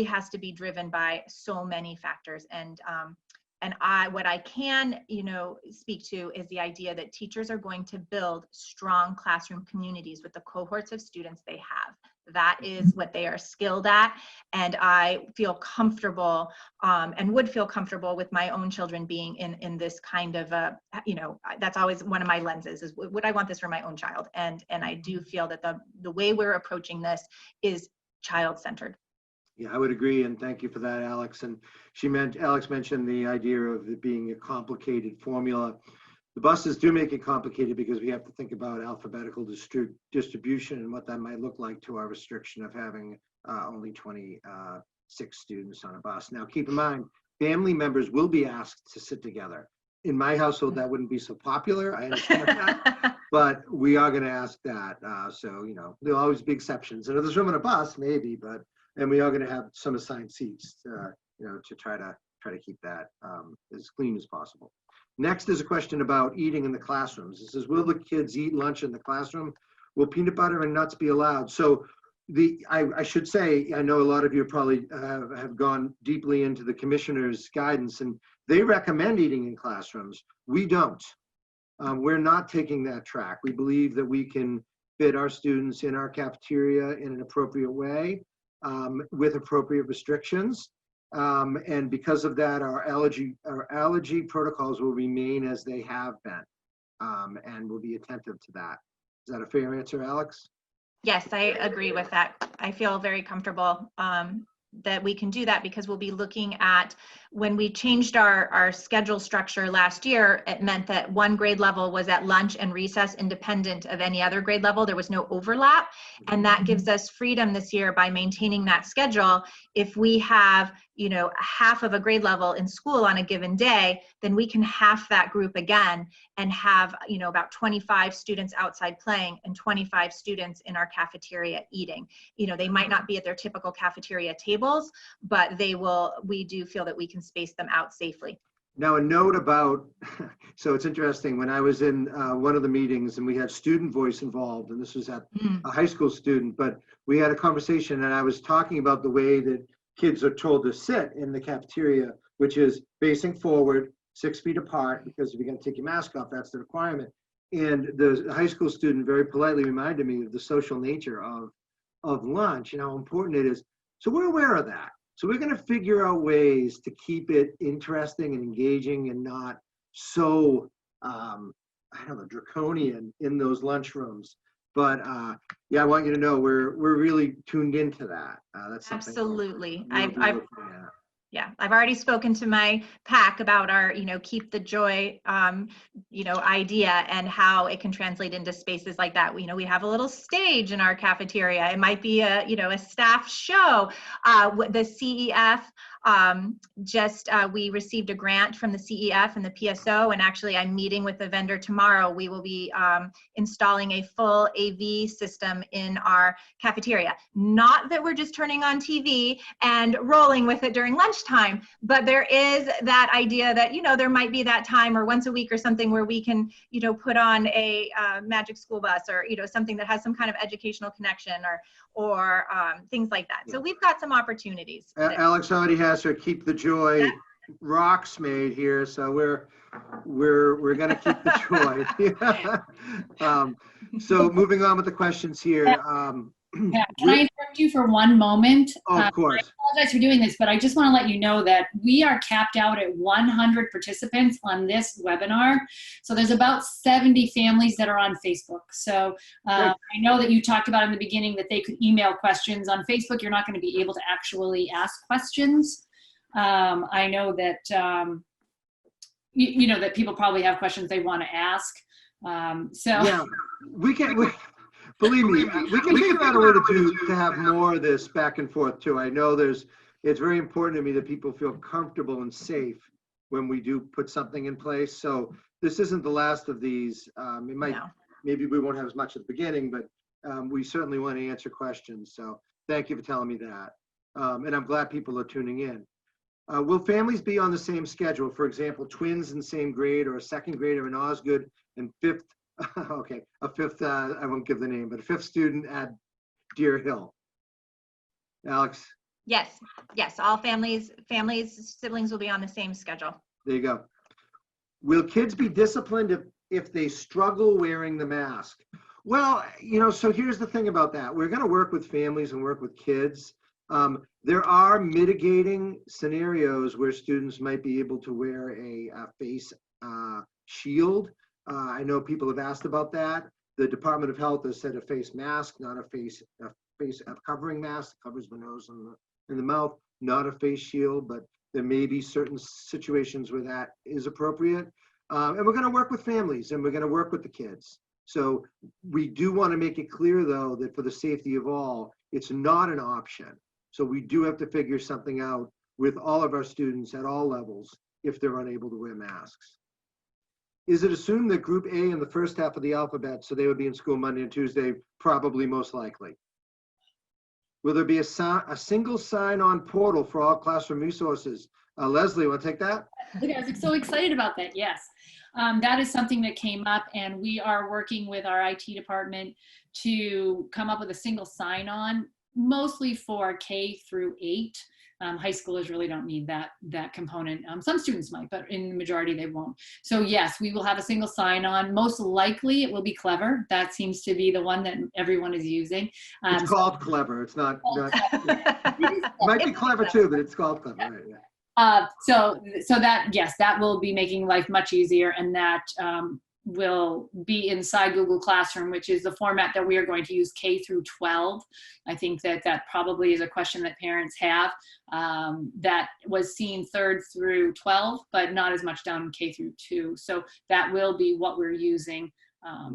has to be driven by so many factors. And what I can, speak to is the idea that teachers are going to build strong classroom communities with the cohorts of students they have. That is what they are skilled at. And I feel comfortable and would feel comfortable with my own children being in this kind of that's always one of my lenses, is would I want this for my own child? And I do feel that the way we're approaching this is child-centered. Yeah, I would agree, and thank you for that, Alex. And Alex mentioned the idea of it being a complicated formula. The buses do make it complicated because we have to think about alphabetical distribution and what that might look like to our restriction of having only 26 students on a bus. Now, keep in mind, family members will be asked to sit together. In my household, that wouldn't be so popular. I understand that, but we are going to ask that. So, there'll always be exceptions. And if there's room on a bus, maybe, and we are going to have some assigned seats, to try to keep that as clean as possible. Next is a question about eating in the classrooms. It says, will the kids eat lunch in the classroom? Will peanut butter and nuts be allowed? So I should say, I know a lot of you probably have gone deeply into the commissioner's guidance, and they recommend eating in classrooms. We don't. We're not taking that track. We believe that we can fit our students in our cafeteria in an appropriate way with appropriate restrictions. And because of that, our allergy protocols will remain as they have been, and we'll be attentive to that. Is that a fair answer, Alex? Yes, I agree with that. I feel very comfortable that we can do that because we'll be looking at, when we changed our schedule structure last year, it meant that one grade level was at lunch and recess independent of any other grade level. There was no overlap. And that gives us freedom this year by maintaining that schedule. If we have, you know, half of a grade level in school on a given day, then we can half that group again and have, you know, about 25 students outside playing and 25 students in our cafeteria eating. You know, they might not be at their typical cafeteria tables, but we do feel that we can space them out safely. Now, a note about, so it's interesting, when I was in one of the meetings and we had student voice involved, and this was at a high school student, but we had a conversation and I was talking about the way that kids are told to sit in the cafeteria, which is facing forward, 6 feet apart, because if you're going to take your mask off, that's the requirement. And the high school student very politely reminded me of the social nature of lunch and how important it is. So we're aware of that. So we're going to figure out ways to keep it interesting and engaging and not so, I don't know, draconian in those lunchrooms. But yeah, I want you to know we're really tuned into that. That's something. Absolutely. I've Yeah. already spoken to my PAC about our, you know, keep the joy, you know, idea and how it can translate into spaces like that. We, you know, we have a little stage in our cafeteria. It might be a, you know, a staff show. The CEF, we received a grant from the CEF and the PSO, and actually I'm meeting with the vendor tomorrow. We will be installing a full AV system in our cafeteria. Not that we're just turning on TV and rolling with it during lunchtime, but there is that idea that, you know, there might be that time or once a week or something where we can, you know, put on a Magic School Bus or, you know, something that has some kind of educational connection or things like that. So we've got some opportunities. Alex already has her Keep the Joy rocks made here, so we're gonna keep the joy. So moving on with the questions here. Yeah, can I interrupt you for one moment? Oh, of course. I apologize for doing this, but I just want to let you know that we are capped out at 100 participants on this webinar. So there's about 70 families that are on Facebook. So I know that you talked about in the beginning that they could email questions. On Facebook, you're not going to be able to actually ask questions. I know that, you know, that people probably have questions they want to ask. Yeah, believe me, we can figure out a way to have more of this back and forth too. I know it's very important to me that people feel comfortable and safe when we do put something in place. So this isn't the last of these. Maybe we won't have as much at the beginning, but we certainly want to answer questions. So thank you for telling me that. And I'm glad people are tuning in. Will families be on the same schedule? For example, twins in same grade or a second grader in Osgood and fifth, okay, a fifth, I won't give the name, but a fifth student at Deer Hill. Alex? Yes, all families, siblings will be on the same schedule. There you go. Will kids be disciplined if they struggle wearing the mask? Well, you know, so here's the thing about that. We're going to work with families and work with kids. There are mitigating scenarios where students might be able to wear a face shield. I know people have asked about that. The Department of Health has said a face mask, not a face covering mask, covers the nose and the mouth, not a face shield, but there may be certain situations where that is appropriate. And we're going to work with families and we're going to work with the kids. So we do want to make it clear, though, that for the safety of all, it's not an option. So we do have to figure something out with all of our students at all levels if they're unable to wear masks. Is it assumed that group A in the first half of the alphabet, so they would be in school Monday and Tuesday? Probably, most likely. Will there be a single sign-on portal for all classroom resources? Leslie, want to take that? Look, I was so excited about that. Yes, that is something that came up, and we are working with our IT department to come up with a single sign-on, mostly for K through 8. High schoolers really don't need that component. Some students might, but in the majority they won't. So yes, we will have a single sign-on. Most likely it will be Clever. That seems to be the one that everyone is using. It's called Clever. It's not. It might be Clever too, but it's called Clever. Right, yeah. So that, yes, that will be making life much easier, and that will be inside Google Classroom, which is the format that we are going to use K through 12. I think that that probably is a question that parents have, that was seen 3rd through 12, but not as much down in K through 2. So that will be what we're using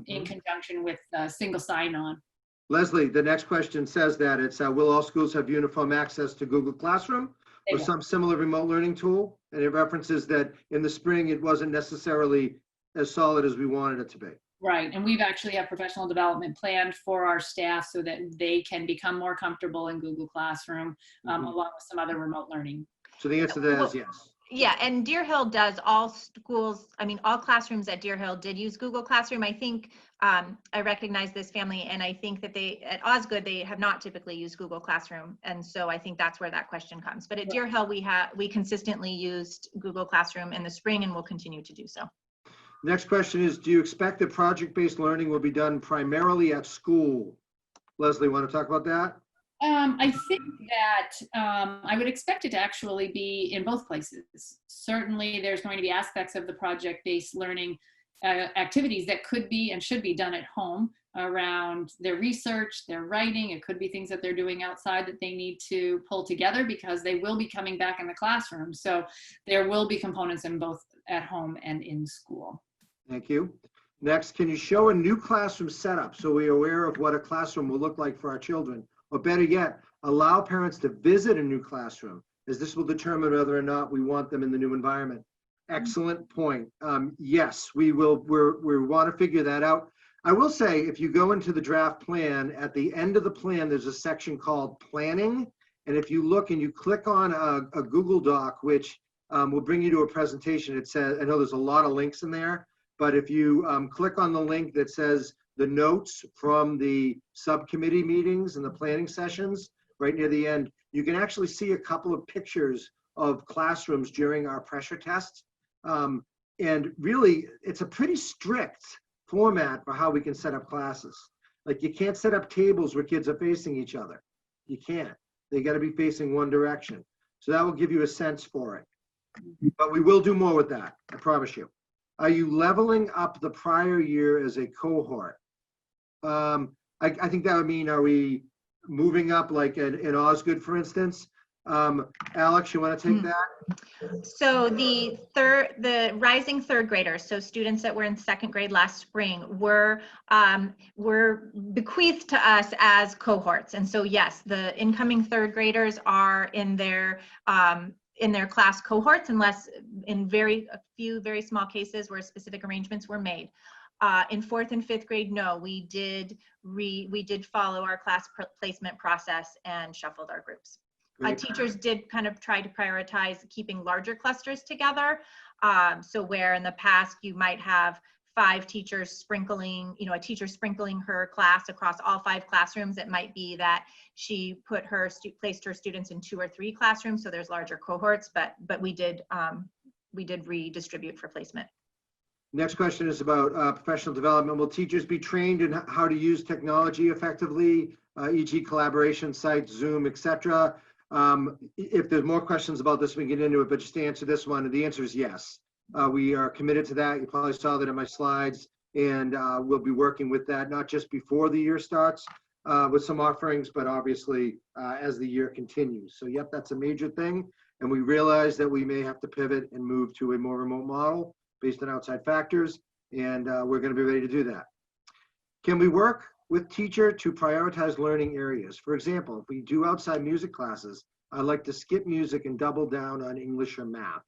in conjunction with single sign-on. Leslie, the next question says that it's, will all schools have uniform access to Google Classroom or some similar remote learning tool? And it references that in the spring, it wasn't necessarily as solid as we wanted it to be. Right, and we've actually have professional development planned for our staff so that they can become more comfortable in Google Classroom, along with some other remote learning. So the answer to that is yes. Yeah, and Deer Hill does, all schools, I mean, all classrooms at Deer Hill did use Google Classroom. I think I recognize this family, and I think that they, at Osgood, they have not typically used Google Classroom. And so I think that's where that question comes. But at Deer Hill, we consistently used Google Classroom in the spring and will continue to do so. Next question is, do you expect that project-based learning will be done primarily at school? Leslie, want to talk about that? I think that I would expect it to actually be in both places. Certainly, there's going to be aspects of the project-based learning activities that could be and should be done at home around their research, their writing. It could be things that they're doing outside that they need to pull together because they will be coming back in the classroom. So there will be components in both at home and in school. Thank you. Next, can you show a new classroom setup so we are aware of what a classroom will look like for our children? Or better yet, allow parents to visit a new classroom, as this will determine whether or not we want them in the new environment. Excellent point. Yes, we want to figure that out. I will say, if you go into the draft plan, at the end of the plan, there's a section called planning. And if you look and you click on a Google Doc, which will bring you to a presentation, it says, I know there's a lot of links in there, but if you click on the link that says the notes from the subcommittee meetings and the planning sessions, right near the end, you can actually see a couple of pictures of classrooms during our pressure tests. And really, it's a pretty strict format for how we can set up classes. Like, you can't set up tables where kids are facing each other. You can't. They got to be facing one direction. So that will give you a sense for it. But we will do more with that, I promise you. Are you leveling up the prior year as a cohort? I think that would mean, are we moving up like in Osgood, for instance? Alex, you want to take that? So the rising third graders, so students that were in 2nd grade last spring, were bequeathed to us as cohorts. And so yes, the incoming 3rd graders are in their class cohorts, unless in a few very small cases where specific arrangements were made. In 4th and 5th grade, no, we did follow our class placement process and shuffled our groups. Teachers did kind of try to prioritize keeping larger clusters together. So where in the past you might have 5 teachers sprinkling, a teacher sprinkling her class across all 5 classrooms, it might be that she placed her students in 2 or 3 classrooms, so there's larger cohorts, but we did redistribute for placement. Next question is about professional development. Will teachers be trained in how to use technology effectively, e.g. collaboration sites, Zoom, etc.? If there's more questions about this, we can get into it, but just to answer this one, the answer is yes. We are committed to that. You probably saw that in my slides, and we'll be working with that, not just before the year starts with some offerings, but obviously as the year continues. So yep, that's a major thing. And we realize that we may have to pivot and move to a more remote model based on outside factors, and we're going to be ready to do that. Can we work with teacher to prioritize learning areas? For example, if we do outside music classes, I'd like to skip music and double down on English or math.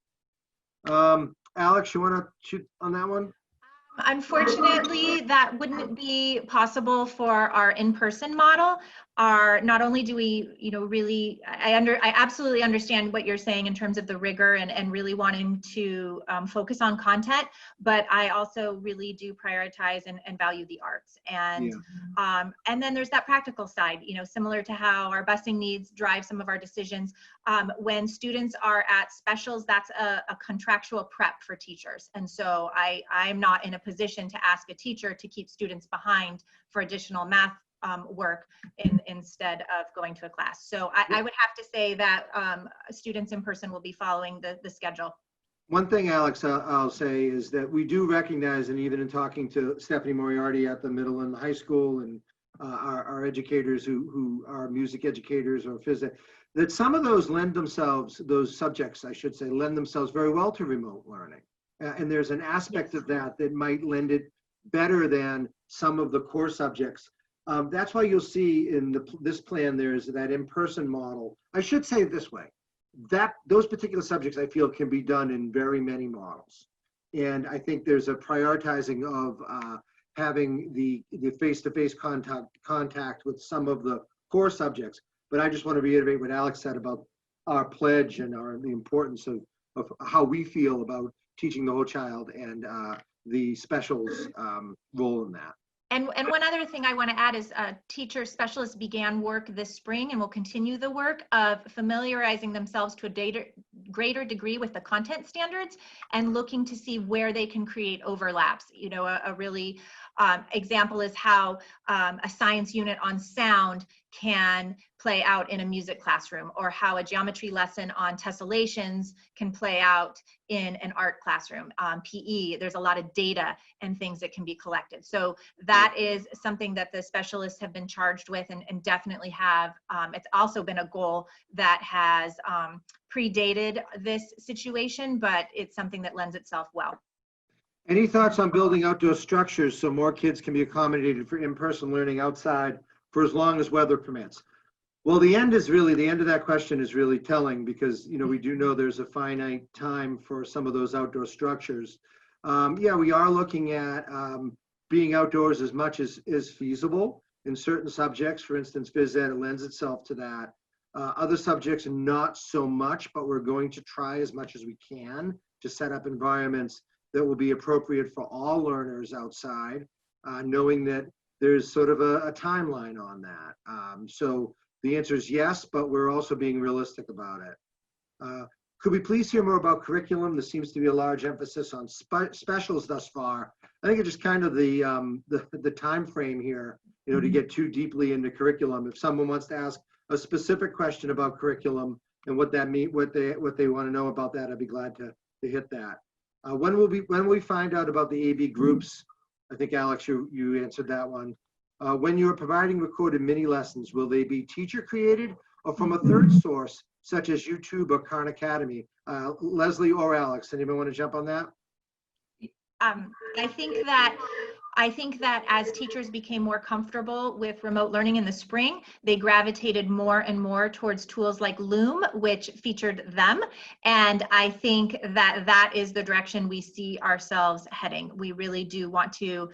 Alex, you want to shoot on that one? Unfortunately, that wouldn't be possible for our in-person model. Not only do we, really, I absolutely understand what you're saying in terms of the rigor and really wanting to focus on content, but I also really do prioritize and value the arts. And and then there's that practical side, similar to how our busing needs drive some of our decisions. When students are at specials, that's a contractual prep for teachers. And so I'm not in a position to ask a teacher to keep students behind for additional math work instead of going to a class. So I would have to say that students in person will be following the schedule. One thing, Alex, I'll say is that we do recognize, and even in talking to Stephanie Moriarty at the middle and the high school, and our educators who are music educators or physics, that some of those those subjects, I should say, lend themselves very well to remote learning. And there's an aspect of that that might lend it better than some of the core subjects. That's why you'll see in this plan, there's that in-person model. I should say it this way. Those particular subjects I feel can be done in very many models. And I think there's a prioritizing of having the face-to-face contact with some of the core subjects. But I just want to reiterate what Alex said about our pledge and the importance of how we feel about teaching the whole child and the specials role in that. And one other thing I want to add is teacher specialists began work this spring and will continue the work of familiarizing themselves to a greater degree with the content standards and looking to see where they can create overlaps. You know, a really example is how a science unit on sound can play out in a music classroom, or how a geometry lesson on tessellations can play out in an art classroom. PE, there's a lot of data and things that can be collected. So that is something that the specialists have been charged with and definitely have. It's also been a goal that has predated this situation, but it's something that lends itself well. Any thoughts on building outdoor structures so more kids can be accommodated for in-person learning outside for as long as weather permits? Well, the end of that question is really telling, because, you know, we do know there's a finite time for some of those outdoor structures. Yeah, we are looking at being outdoors as much as is feasible in certain subjects. For instance, phys ed, it lends itself to that. Other subjects, not so much, but we're going to try as much as we can to set up environments that will be appropriate for all learners outside, knowing that there's sort of a timeline on that. So the answer is yes, but we're also being realistic about it. Could we please hear more about curriculum? There seems to be a large emphasis on specials thus far. I think it's just kind of the time frame here, you know, to get too deeply into curriculum. If someone wants to ask a specific question about curriculum and what that mean, what they want to know about that, I'd be glad to hit that. When will we find out about the AB groups? I think, Alex, you answered that one. When you are providing recorded mini lessons, will they be teacher created or from a third source, such as YouTube or Khan Academy? Leslie or Alex, anyone want to jump on that? I think that as teachers became more comfortable with remote learning in the spring, they gravitated more and more towards tools like Loom, which featured them. And I think that is the direction we see ourselves heading. We really do want to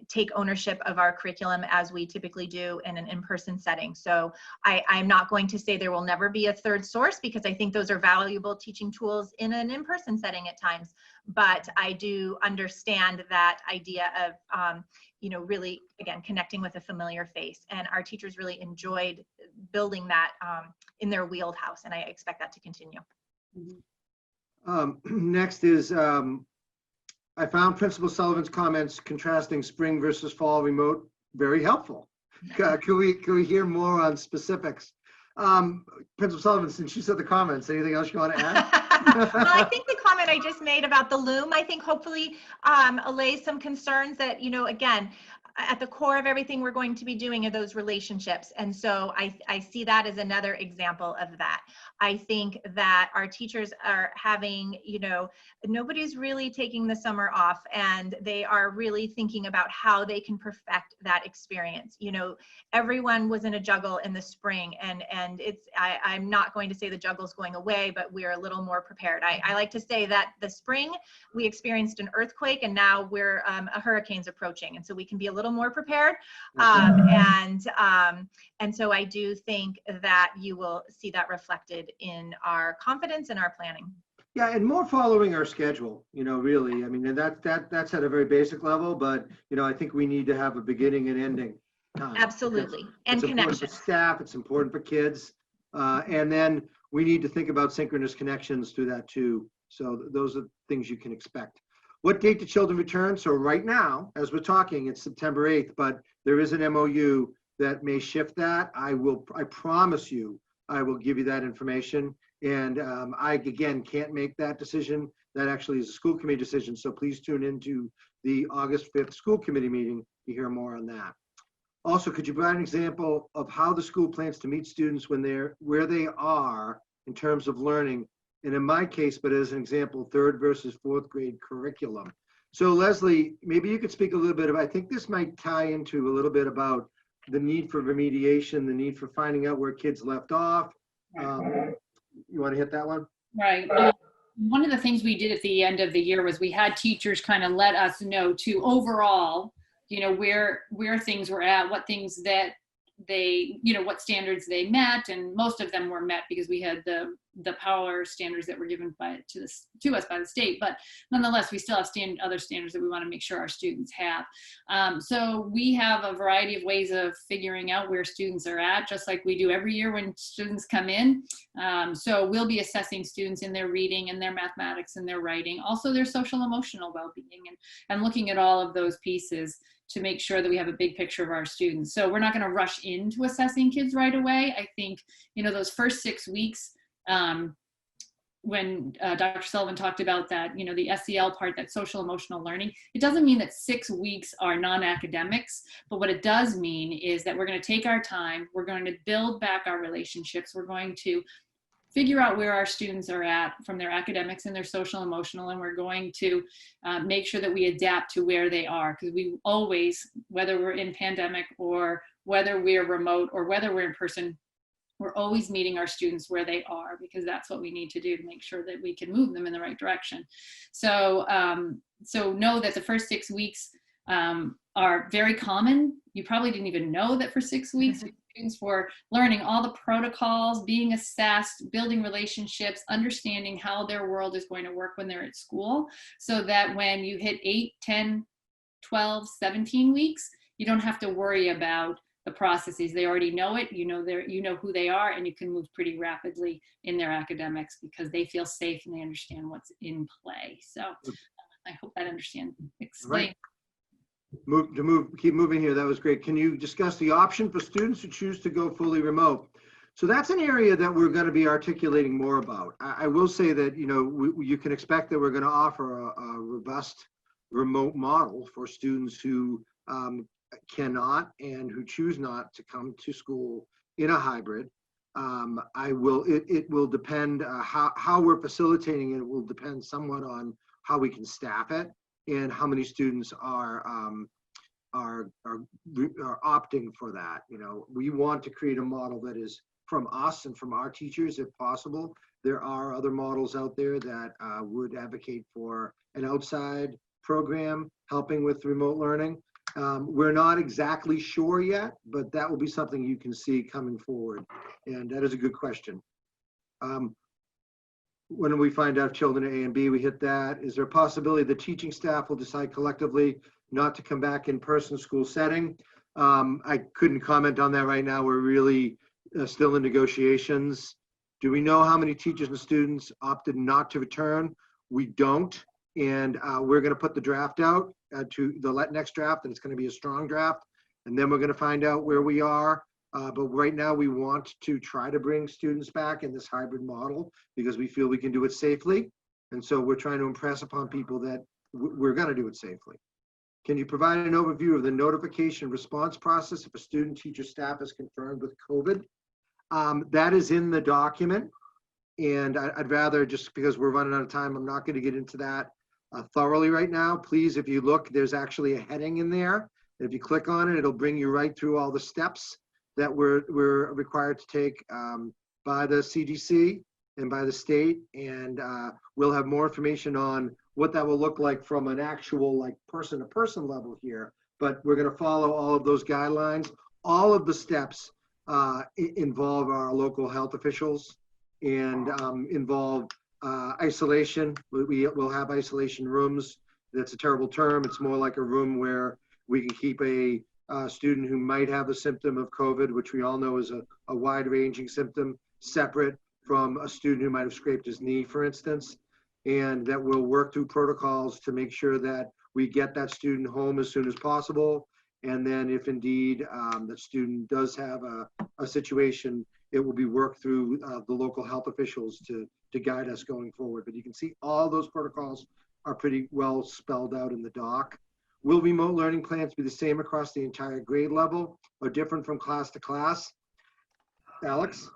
take ownership of our curriculum as we typically do in an in-person setting. So I'm not going to say there will never be a third source, because I think those are valuable teaching tools in an in-person setting at times. But I do understand that idea of, you know, really, again, connecting with a familiar face. And our teachers really enjoyed building that in their wheelhouse, and I expect that to continue. Next is, I found Principal Sullivan's comments contrasting spring versus fall remote very helpful. Can we hear more on specifics? Principal Sullivan, since you said the comments, anything else you want to add? Well, I think the comment I just made about the Loom, I think hopefully allays some concerns that, you know, again, at the core of everything we're going to be doing are those relationships. And so I see that as another example of that. I think that our teachers are having, you know, nobody's really taking the summer off, and they are really thinking about how they can perfect that experience. You know, everyone was in a juggle in the spring, and I'm not going to say the juggle's going away, but we're a little more prepared. I like to say that the spring we experienced an earthquake, and now we're a hurricane's approaching, and so we can be a little more prepared. And so I do think that you will see that reflected in our confidence and our planning. Yeah, and more following our schedule, you know, really. I mean, and that's at a very basic level, but, you know, I think we need to have a beginning and ending time. Absolutely. And it's important connection. for staff, it's important for kids. And then we need to think about synchronous connections through that too. So those are things you can expect. What date do children return? So right now, as we're talking, it's September 8th, but there is an MOU that may shift that. I promise you, I will give you that information. And I, again, can't make that decision That actually is a school committee decision, so please tune into the August 5th school committee meeting to hear more on that. Also, could you provide an example of how the school plans to meet students when where they are in terms of learning? And in my case, but as an example, 3rd versus 4th grade curriculum. So Leslie, maybe you could speak a little bit about, I think this might tie into a little bit about the need for remediation, the need for finding out where kids left off. You want to hit that one? Right. One of the things we did at the end of the year was we had teachers kind of let us know too, overall, where things were at, what things that they, what standards they met, and most of them were met because we had the power standards that were given to us by the state. But nonetheless, we still have other standards that we want to make sure our students have. So we have a variety of ways of figuring out where students are at, just like we do every year when students come in. So we'll be assessing students in their reading and their mathematics and their writing, also their social emotional well-being, and looking at all of those pieces to make sure that we have a big picture of our students. So we're not going to rush into assessing kids right away. I think, those first 6 weeks, when Dr. Sullivan talked about that, the SEL part, that social emotional learning, it doesn't mean that 6 weeks are non-academics, but what it does mean is that we're going to take our time, we're going to build back our relationships, we're going to figure out where our students are at from their academics and their social emotional, and we're going to make sure that we adapt to where they are, because we always, whether we're in pandemic or whether we're remote or whether we're in person, we're always meeting our students where they are, because that's what we need to do to make sure that we can move them in the right direction. So, so know that the first 6 weeks are very common. You probably didn't even know that for 6 weeks, students were learning all the protocols, being assessed, building relationships, understanding how their world is going to work when they're at school, so that when you hit 8, 10, 12, 17 weeks, you don't have to worry about the processes. They already know it, you know who they are, and you can move pretty rapidly in their academics because they feel safe and they understand what's in play. So I hope that explains. Right. Keep moving here. That was great. Can you discuss the option for students who choose to go fully remote? So that's an area that we're going to be articulating more about. I will say that, you can expect that we're going to offer a robust remote model for students who cannot and who choose not to come to school in a hybrid. It will depend how we're facilitating it. It will depend somewhat on how we can staff it and how many students are opting for that. We want to create a model that is from us and from our teachers, if possible. There are other models out there that would advocate for an outside program helping with remote learning. We're not exactly sure yet, but that will be something you can see coming forward. And that is a good question. When we find out children are A and B, we hit that. Is there a possibility the teaching staff will decide collectively not to come back in person school setting? I couldn't comment on that right now. We're really still in negotiations. Do we know how many teachers and students opted not to return? We don't. And we're going to put the draft out to the next draft, and it's going to be a strong draft. And then we're going to find out where we are. But right now we want to try to bring students back in this hybrid model because we feel we can do it safely. And so we're trying to impress upon people that we're going to do it safely. Can you provide an overview of the notification response process if a student, teacher, staff is confirmed with COVID? That is in the document. And I'd rather, just because we're running out of time, I'm not going to get into that thoroughly right now. Please, if you look, there's actually a heading in there. If you click on it, it'll bring you right through all the steps that we're required to take by the CDC and by the state. And we'll have more information on what that will look like from an actual like person-to-person level here. But we're going to follow all of those guidelines. All of the steps involve our local health officials and involve isolation. We'll have isolation rooms. That's a terrible term. It's more like a room where we can keep a student who might have a symptom of COVID, which we all know is a wide-ranging symptom, separate from a student who might have scraped his knee, for instance, and that we'll work through protocols to make sure that we get that student home as soon as possible. And then if indeed the student does have a situation, it will be worked through the local health officials to guide us going forward. But you can see all those protocols are pretty well spelled out in the doc. Will remote learning plans be the same across the entire grade level or different from class to class? Alex?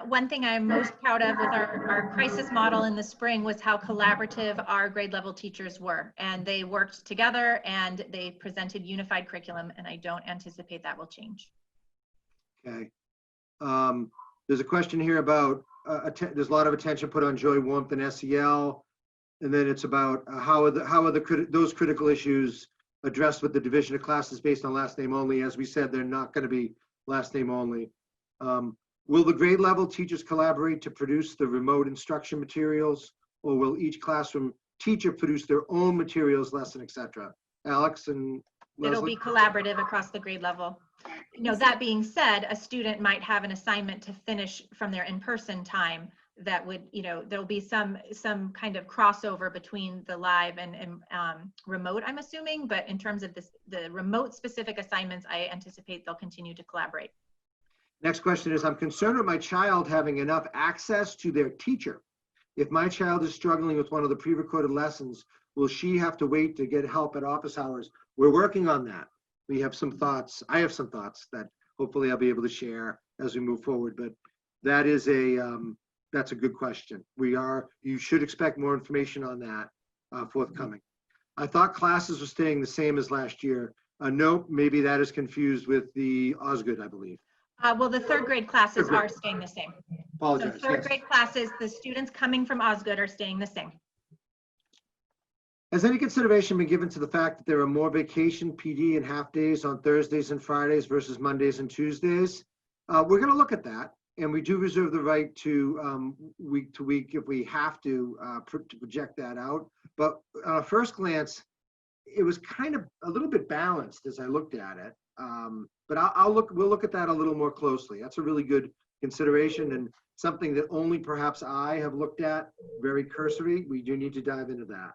One thing I'm most proud of with our crisis model in the spring was how collaborative our grade level teachers were. And they worked together and they presented unified curriculum, and I don't anticipate that will change. Okay. There's a question here about, there's a lot of attention put on joy, warmth, and SEL. And then it's about how are those critical issues addressed with the division of classes based on last name only. As we said, they're not going to be last name only. Will the grade level teachers collaborate to produce the remote instruction materials, or will each classroom teacher produce their own materials, lesson, etc.? Alex and Leslie? It'll be collaborative across the grade level. You know, that being said, a student might have an assignment to finish from their in-person time that would, you know, there'll be some kind of crossover between the live and remote, I'm assuming, but in terms of the remote specific assignments, I anticipate they'll continue to collaborate. Next question is, I'm concerned with my child having enough access to their teacher. If my child is struggling with one of the pre-recorded lessons, will she have to wait to get help at office hours? We're working on that. We have some thoughts. I have some thoughts that hopefully I'll be able to share as we move forward, but that is that's a good question. You should expect more information on that forthcoming. I thought classes were staying the same as last year. Nope, maybe that is confused with the Osgood, I believe. Well, the third grade classes are staying the same. Apologize. So third Yes. grade classes, the students coming from Osgood are staying the same. Has any consideration been given to the fact that there are more vacation PD and half days on Thursdays and Fridays versus Mondays and Tuesdays? We're going to look at that, and we do reserve the right to week to week if we have to project that out. But first glance, it was kind of a little bit balanced as I looked at it. But we'll look at that a little more closely. That's a really good consideration and something that only perhaps I have looked at very cursory. We do need to dive into that.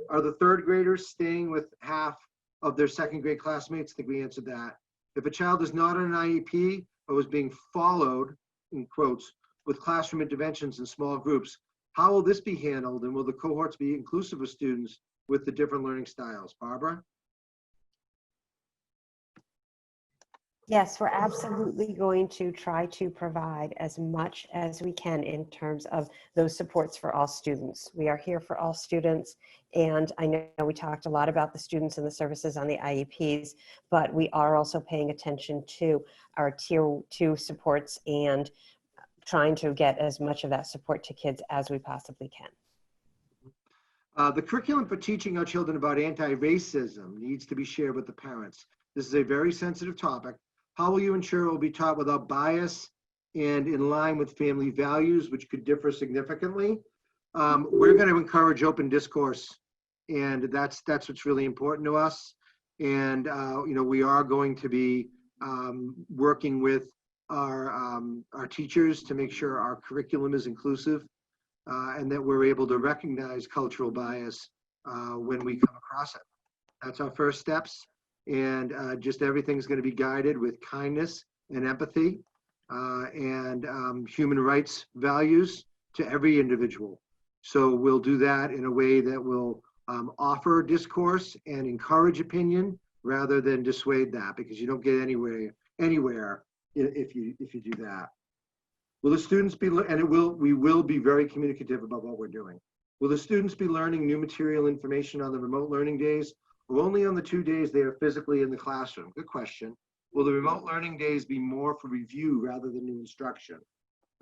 Are the third graders staying with half of their second grade classmates? I think we answered that. If a child is not on an IEP or is being followed, in quotes, with classroom interventions in small groups, how will this be handled, and will the cohorts be inclusive of students with the different learning styles? Barbara? Yes, we're absolutely going to try to provide as much as we can in terms of those supports for all students. We are here for all students, and I know we talked a lot about the students and the services on the IEPs, but we are also paying attention to our Tier 2 supports and trying to get as much of that support to kids as we possibly can. The curriculum for teaching our children about anti-racism needs to be shared with the parents. This is a very sensitive topic. How will you ensure it will be taught without bias and in line with family values, which could differ significantly? We're going to encourage open discourse, and that's what's really important to us. And you know, we are going to be working with our teachers to make sure our curriculum is inclusive and that we're able to recognize cultural bias when we come across it. That's our first steps. And just everything's going to be guided with kindness and empathy and human rights values to every individual. So we'll do that in a way that will offer discourse and encourage opinion rather than dissuade that, because you don't get anywhere if you do that. Will the students be, and we will be very communicative about what we're doing. Will the students be learning new material information on the remote learning days, or only on the 2 days they are physically in the classroom? Good question. Will the remote learning days be more for review rather than new instruction?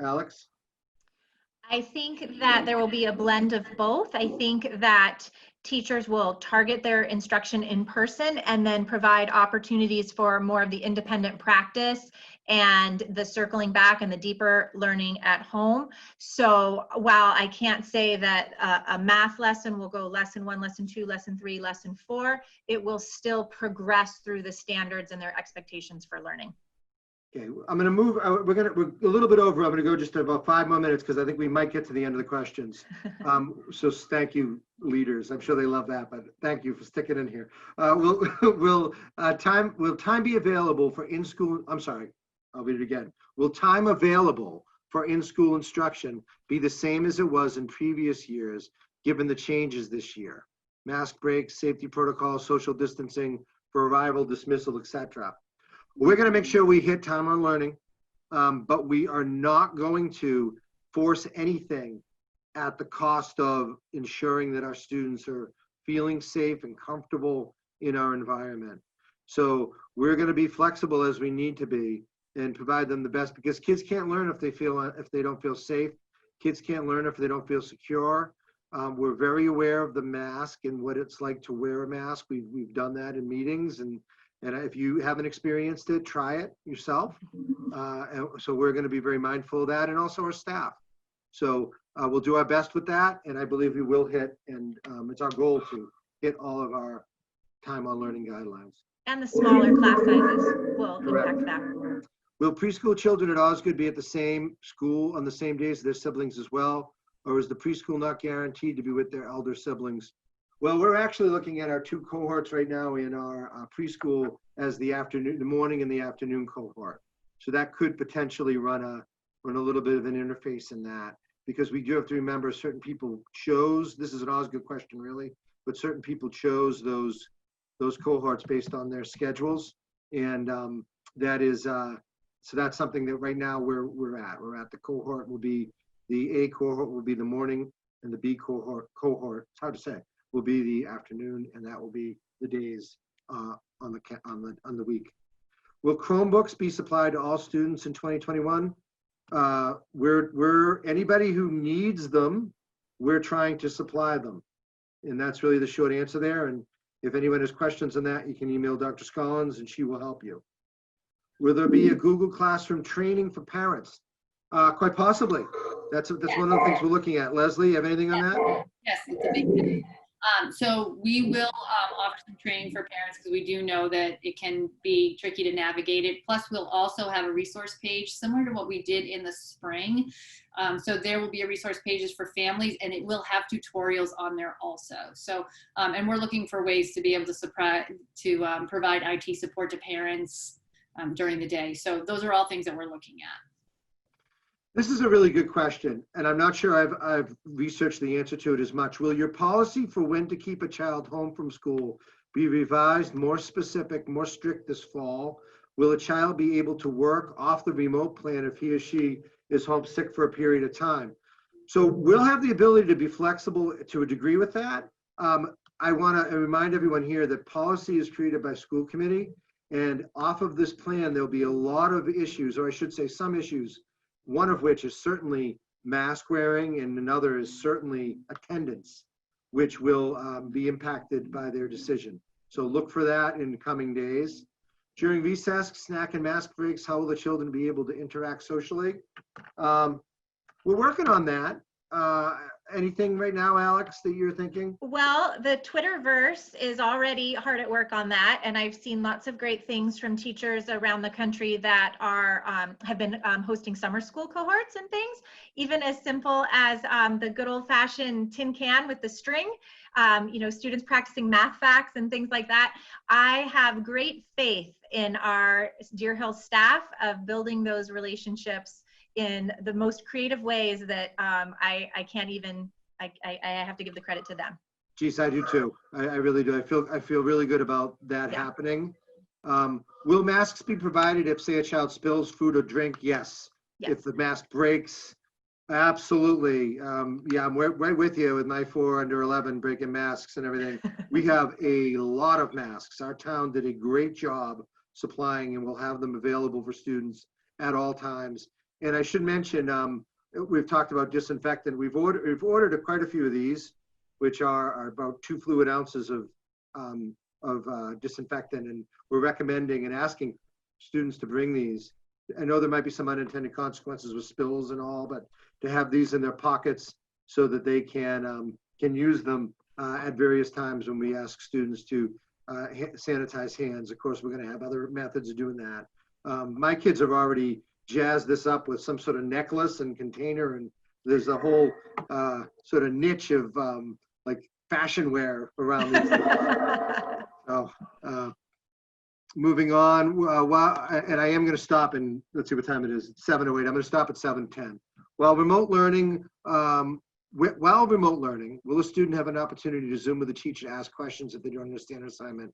Alex? I think that there will be a blend of both. I think that teachers will target their instruction in person and then provide opportunities for more of the independent practice and the circling back and the deeper learning at home. So while I can't say that a math lesson will go lesson 1, lesson 2, lesson 3, lesson 4, it will still progress through the standards and their expectations for learning. Okay, I'm going to move, we're a little bit over. I'm going to go just about 5 more minutes because I think we might get to the end of the questions. So thank you, leaders. I'm sure they love that, but thank you for sticking in here. Will time be available for in-school, I'm sorry, I'll read it again. Will time available for in-school instruction be the same as it was in previous years, given the changes this year? Mask breaks, safety protocols, social distancing for arrival, dismissal, etc. We're going to make sure we hit time on learning, but we are not going to force anything at the cost of ensuring that our students are feeling safe and comfortable in our environment. So we're going to be flexible as we need to be and provide them the best, because kids can't learn if they don't feel safe. Kids can't learn if they don't feel secure. We're very aware of the mask and what it's like to wear a mask. We've done that in meetings, and if you haven't experienced it, try it yourself. And so we're going to be very mindful of that, and also our staff. So we'll do our best with that, and I believe we will hit, and it's our goal to hit all of our time on learning guidelines. And the smaller class sizes will impact that. Will preschool children at Osgood be at the same school on the same days as their siblings as well? Or is the preschool not guaranteed to be with their elder siblings? Well, we're actually looking at our 2 cohorts right now in our preschool as the morning and the afternoon cohort. So that could potentially run a little bit of an interface in that, because we do have to remember certain people chose, this is an Osgood question really, but certain people chose those cohorts based on their schedules. And that is, so that's something that right now we're at the cohort will be, the A cohort will be the morning, and the B cohort, it's hard to say, will be the afternoon, and that will be the days on the week. Will Chromebooks be supplied to all students in 2021? We're anybody who needs them, we're trying to supply them, and that's really the short answer there. And if anyone has questions on that, you can email Dr. Scollins, and she will help you. Will there be a Google Classroom training for parents? Quite possibly. That's one of the things we're looking at. Leslie, you have anything on that? Yes, it's a big thing. So we will offer some training for parents, because we do know that it can be tricky to navigate it. Plus, we'll also have a resource page similar to what we did in the spring. So there will be a resource pages for families, and it will have tutorials on there also. So, and we're looking for ways to be able to provide IT support to parents during the day. So those are all things that we're looking at. This is a really good question, and I'm not sure I've researched the answer to it as much. Will your policy for when to keep a child home from school be revised, more specific, more strict this fall? Will a child be able to work off the remote plan if he or she is homesick for a period of time? So we'll have the ability to be flexible to a degree with that. I want to remind everyone here that policy is created by school committee, and off of this plan, there'll be a lot of issues, or I should say some issues, one of which is certainly mask wearing, and another is certainly attendance, which will be impacted by their decision. So look for that in coming days. During recess, snack and mask breaks, how will the children be able to interact socially? We're working on that. Anything right now, Alex, that you're thinking? Well, the Twitterverse is already hard at work on that, and I've seen lots of great things from teachers around the country that are have been hosting summer school cohorts and things, even as simple as the good old-fashioned tin can with the string. You know, students practicing math facts and things like that. I have great faith in our Deer Hill staff of building those relationships in the most creative ways that I can't even, I have to give the credit to them. Geez, I do too. I really do. I feel really good about that happening. Will masks be provided if, say, a child spills food or drink? Yes. If the mask breaks, absolutely. Yeah, I'm right with you with my 4 under 11 breaking masks and everything. We have a lot of masks. Our town did a great job supplying, and we'll have them available for students at all times. And I should mention, we've talked about disinfectant. We've ordered quite a few of these, which are about 2 fluid ounces of disinfectant, and we're recommending and asking students to bring these. I know there might be some unintended consequences with spills and all, but to have these in their pockets so that they can use them at various times when we ask students to sanitize hands. Of course, we're going to have other methods of doing that, My kids have already jazzed this up with some sort of necklace and container, and there's a whole sort of niche of like fashion wear around these things. So, moving on, and I am going to stop and let's see what time it is. It's 7:08. I'm going to stop at 7:10. While remote learning, will a student have an opportunity to Zoom with a teacher to ask questions if they don't understand an assignment?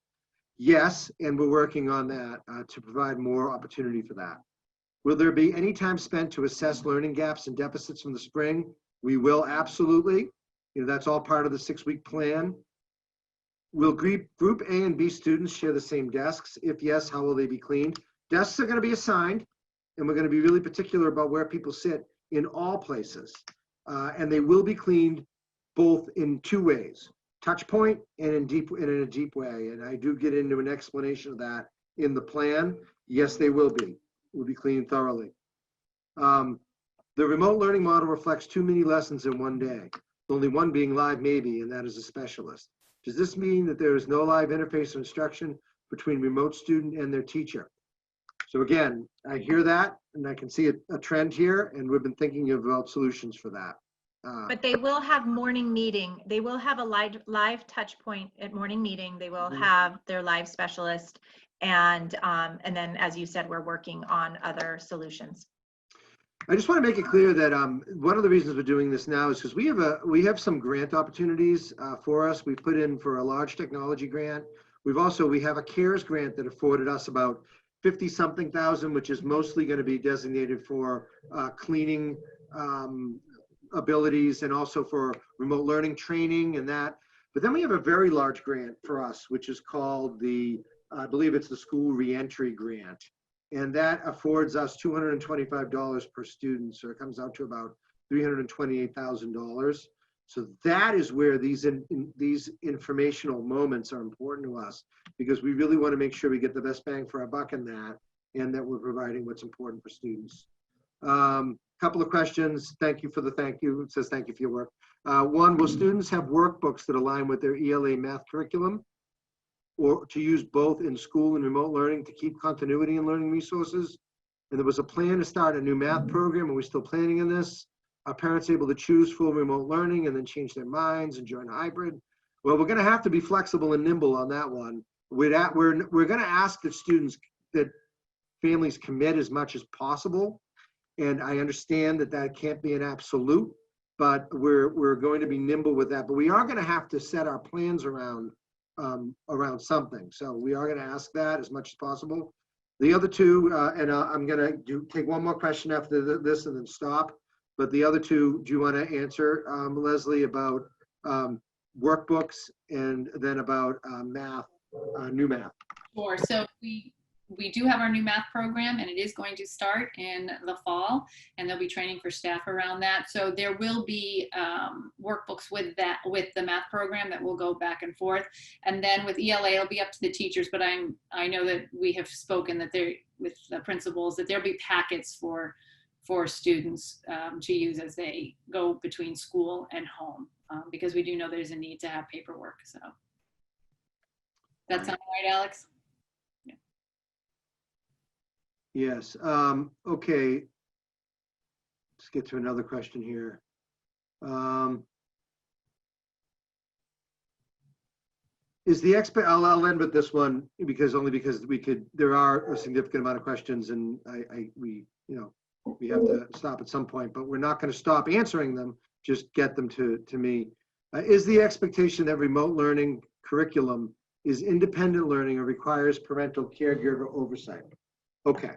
Yes, and we're working on that to provide more opportunity for that. Will there be any time spent to assess learning gaps and deficits from the spring? We will, absolutely. That's all part of the 6-week plan. Will group A and B students share the same desks? If yes, how will they be cleaned? Desks are going to be assigned, and we're going to be really particular about where people sit in all places. And they will be cleaned both in 2 ways, touch point and in a deep way. And I do get into an explanation of that in the plan. Yes, they will be cleaned thoroughly. The remote learning model reflects too many lessons in one day, only one being live maybe, and that is a specialist. Does this mean that there is no live interface or instruction between remote student and their teacher? So again, I hear that, and I can see a trend here, and we've been thinking about solutions for that. But they will have morning meeting. They will have a live touch point at morning meeting. They will have their live specialist, and then, as you said, we're working on other solutions. I just want to make it clear that one of the reasons we're doing this now is because we have some grant opportunities for us. We put in for a large technology grant. We have a CARES grant that afforded us about 50-something thousand, which is mostly going to be designated for cleaning abilities and also for remote learning training and that. But then we have a very large grant for us, which is called I believe it's the School Reentry Grant. And that affords us $225 per student. So it comes out to about $328,000. So that is where these informational moments are important to us, because we really want to make sure we get the best bang for our buck in that, and that we're providing what's important for students. Couple of questions. Thank you for the thank you. It says thank you for your work. One, will students have workbooks that align with their ELA math curriculum, or to use both in school and remote learning to keep continuity in learning resources? And there was a plan to start a new math program. Are we still planning on this? Are parents able to choose full remote learning and then change their minds and join a hybrid? Well, we're going to have to be flexible and nimble on that one. We're going to ask that families commit as much as possible. And I understand that can't be an absolute, but we're going to be nimble with that. But we are going to have to set our plans around something. So we are going to ask that as much as possible. The other two, and I'm going to take one more question after this and then stop. But the other two, do you want to answer, Leslie, about workbooks and then about math, new math? Sure. So we do have our new math program, and it is going to start in the fall, and there'll be training for staff around that. So there will be workbooks with the math program that will go back and forth. And then with ELA, it'll be up to the teachers, but I know that we have spoken that with the principals that there'll be packets for students to use as they go between school and home, because we do know there's a need to have paperwork. So that sound right, Alex? Yes. Okay. Let's get to another question here. I'll end with this one because there are a significant amount of questions, and we have to stop at some point, but we're not going to stop answering them. Just get them to me. Is the expectation that remote learning curriculum is independent learning or requires parental caregiver oversight? Okay,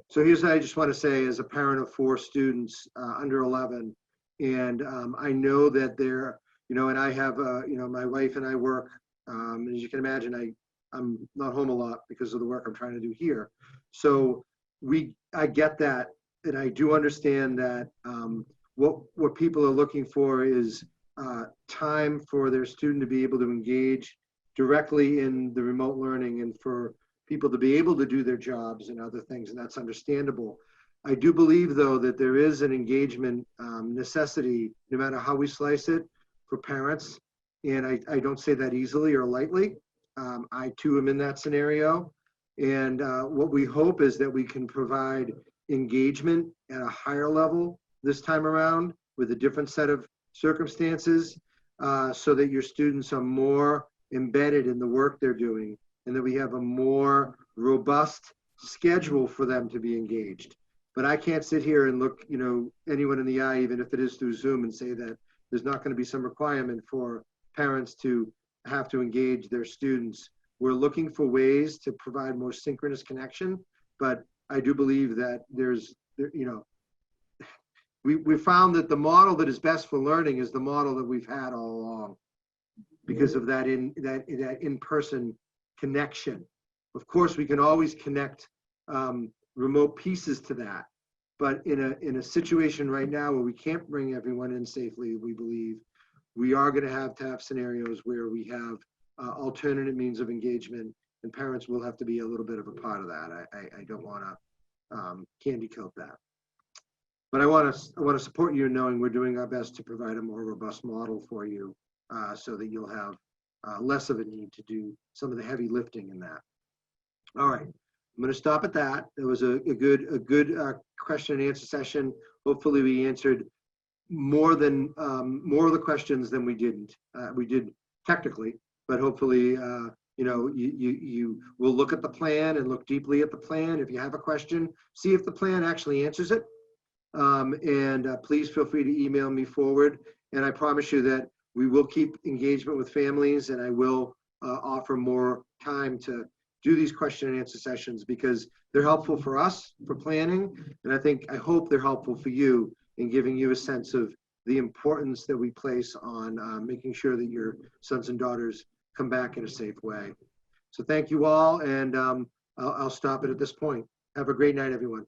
so here's what I just want to say as a parent of 4 students under 11, and I know that and I have, my wife and I work, as you can imagine, I'm not home a lot because of the work I'm trying to do here. So I get that, and I do understand that what people are looking for is time for their student to be able to engage directly in the remote learning and for people to be able to do their jobs and other things, and that's understandable. I do believe, though, that there is an engagement necessity, no matter how we slice it, for parents, and I don't say that easily or lightly. I, too, am in that scenario, And what we hope is that we can provide engagement at a higher level this time around with a different set of circumstances, so that your students are more embedded in the work they're doing, and that we have a more robust schedule for them to be engaged. But I can't sit here and look, anyone in the eye, even if it is through Zoom, and say that there's not going to be some requirement for parents to have to engage their students. We're looking for ways to provide more synchronous connection, but I do believe that we found that the model that is best for learning is the model that we've had all along, because of that in-person connection. Of course, we can always connect remote pieces to that, but in a situation right now where we can't bring everyone in safely, we believe we are going to have scenarios where we have alternative means of engagement, and parents will have to be a little bit of a part of that. I don't want to candy coat that. But I want to support you in knowing we're doing our best to provide a more robust model for you, so that you'll have less of a need to do some of the heavy lifting in that. All right, I'm going to stop at that. It was a good question and answer session. Hopefully, we answered more of the questions than we didn't. We did technically, but hopefully, you will look at the plan and look deeply at the plan. If you have a question, see if the plan actually answers it. Please feel free to email me forward. And I promise you that we will keep engagement with families, and I will offer more time to do these question and answer sessions, because they're helpful for us for planning. And I hope they're helpful for you in giving you a sense of the importance that we place on making sure that your sons and daughters come back in a safe way. So thank you all. And I'll stop it at this point. Have a great night, everyone.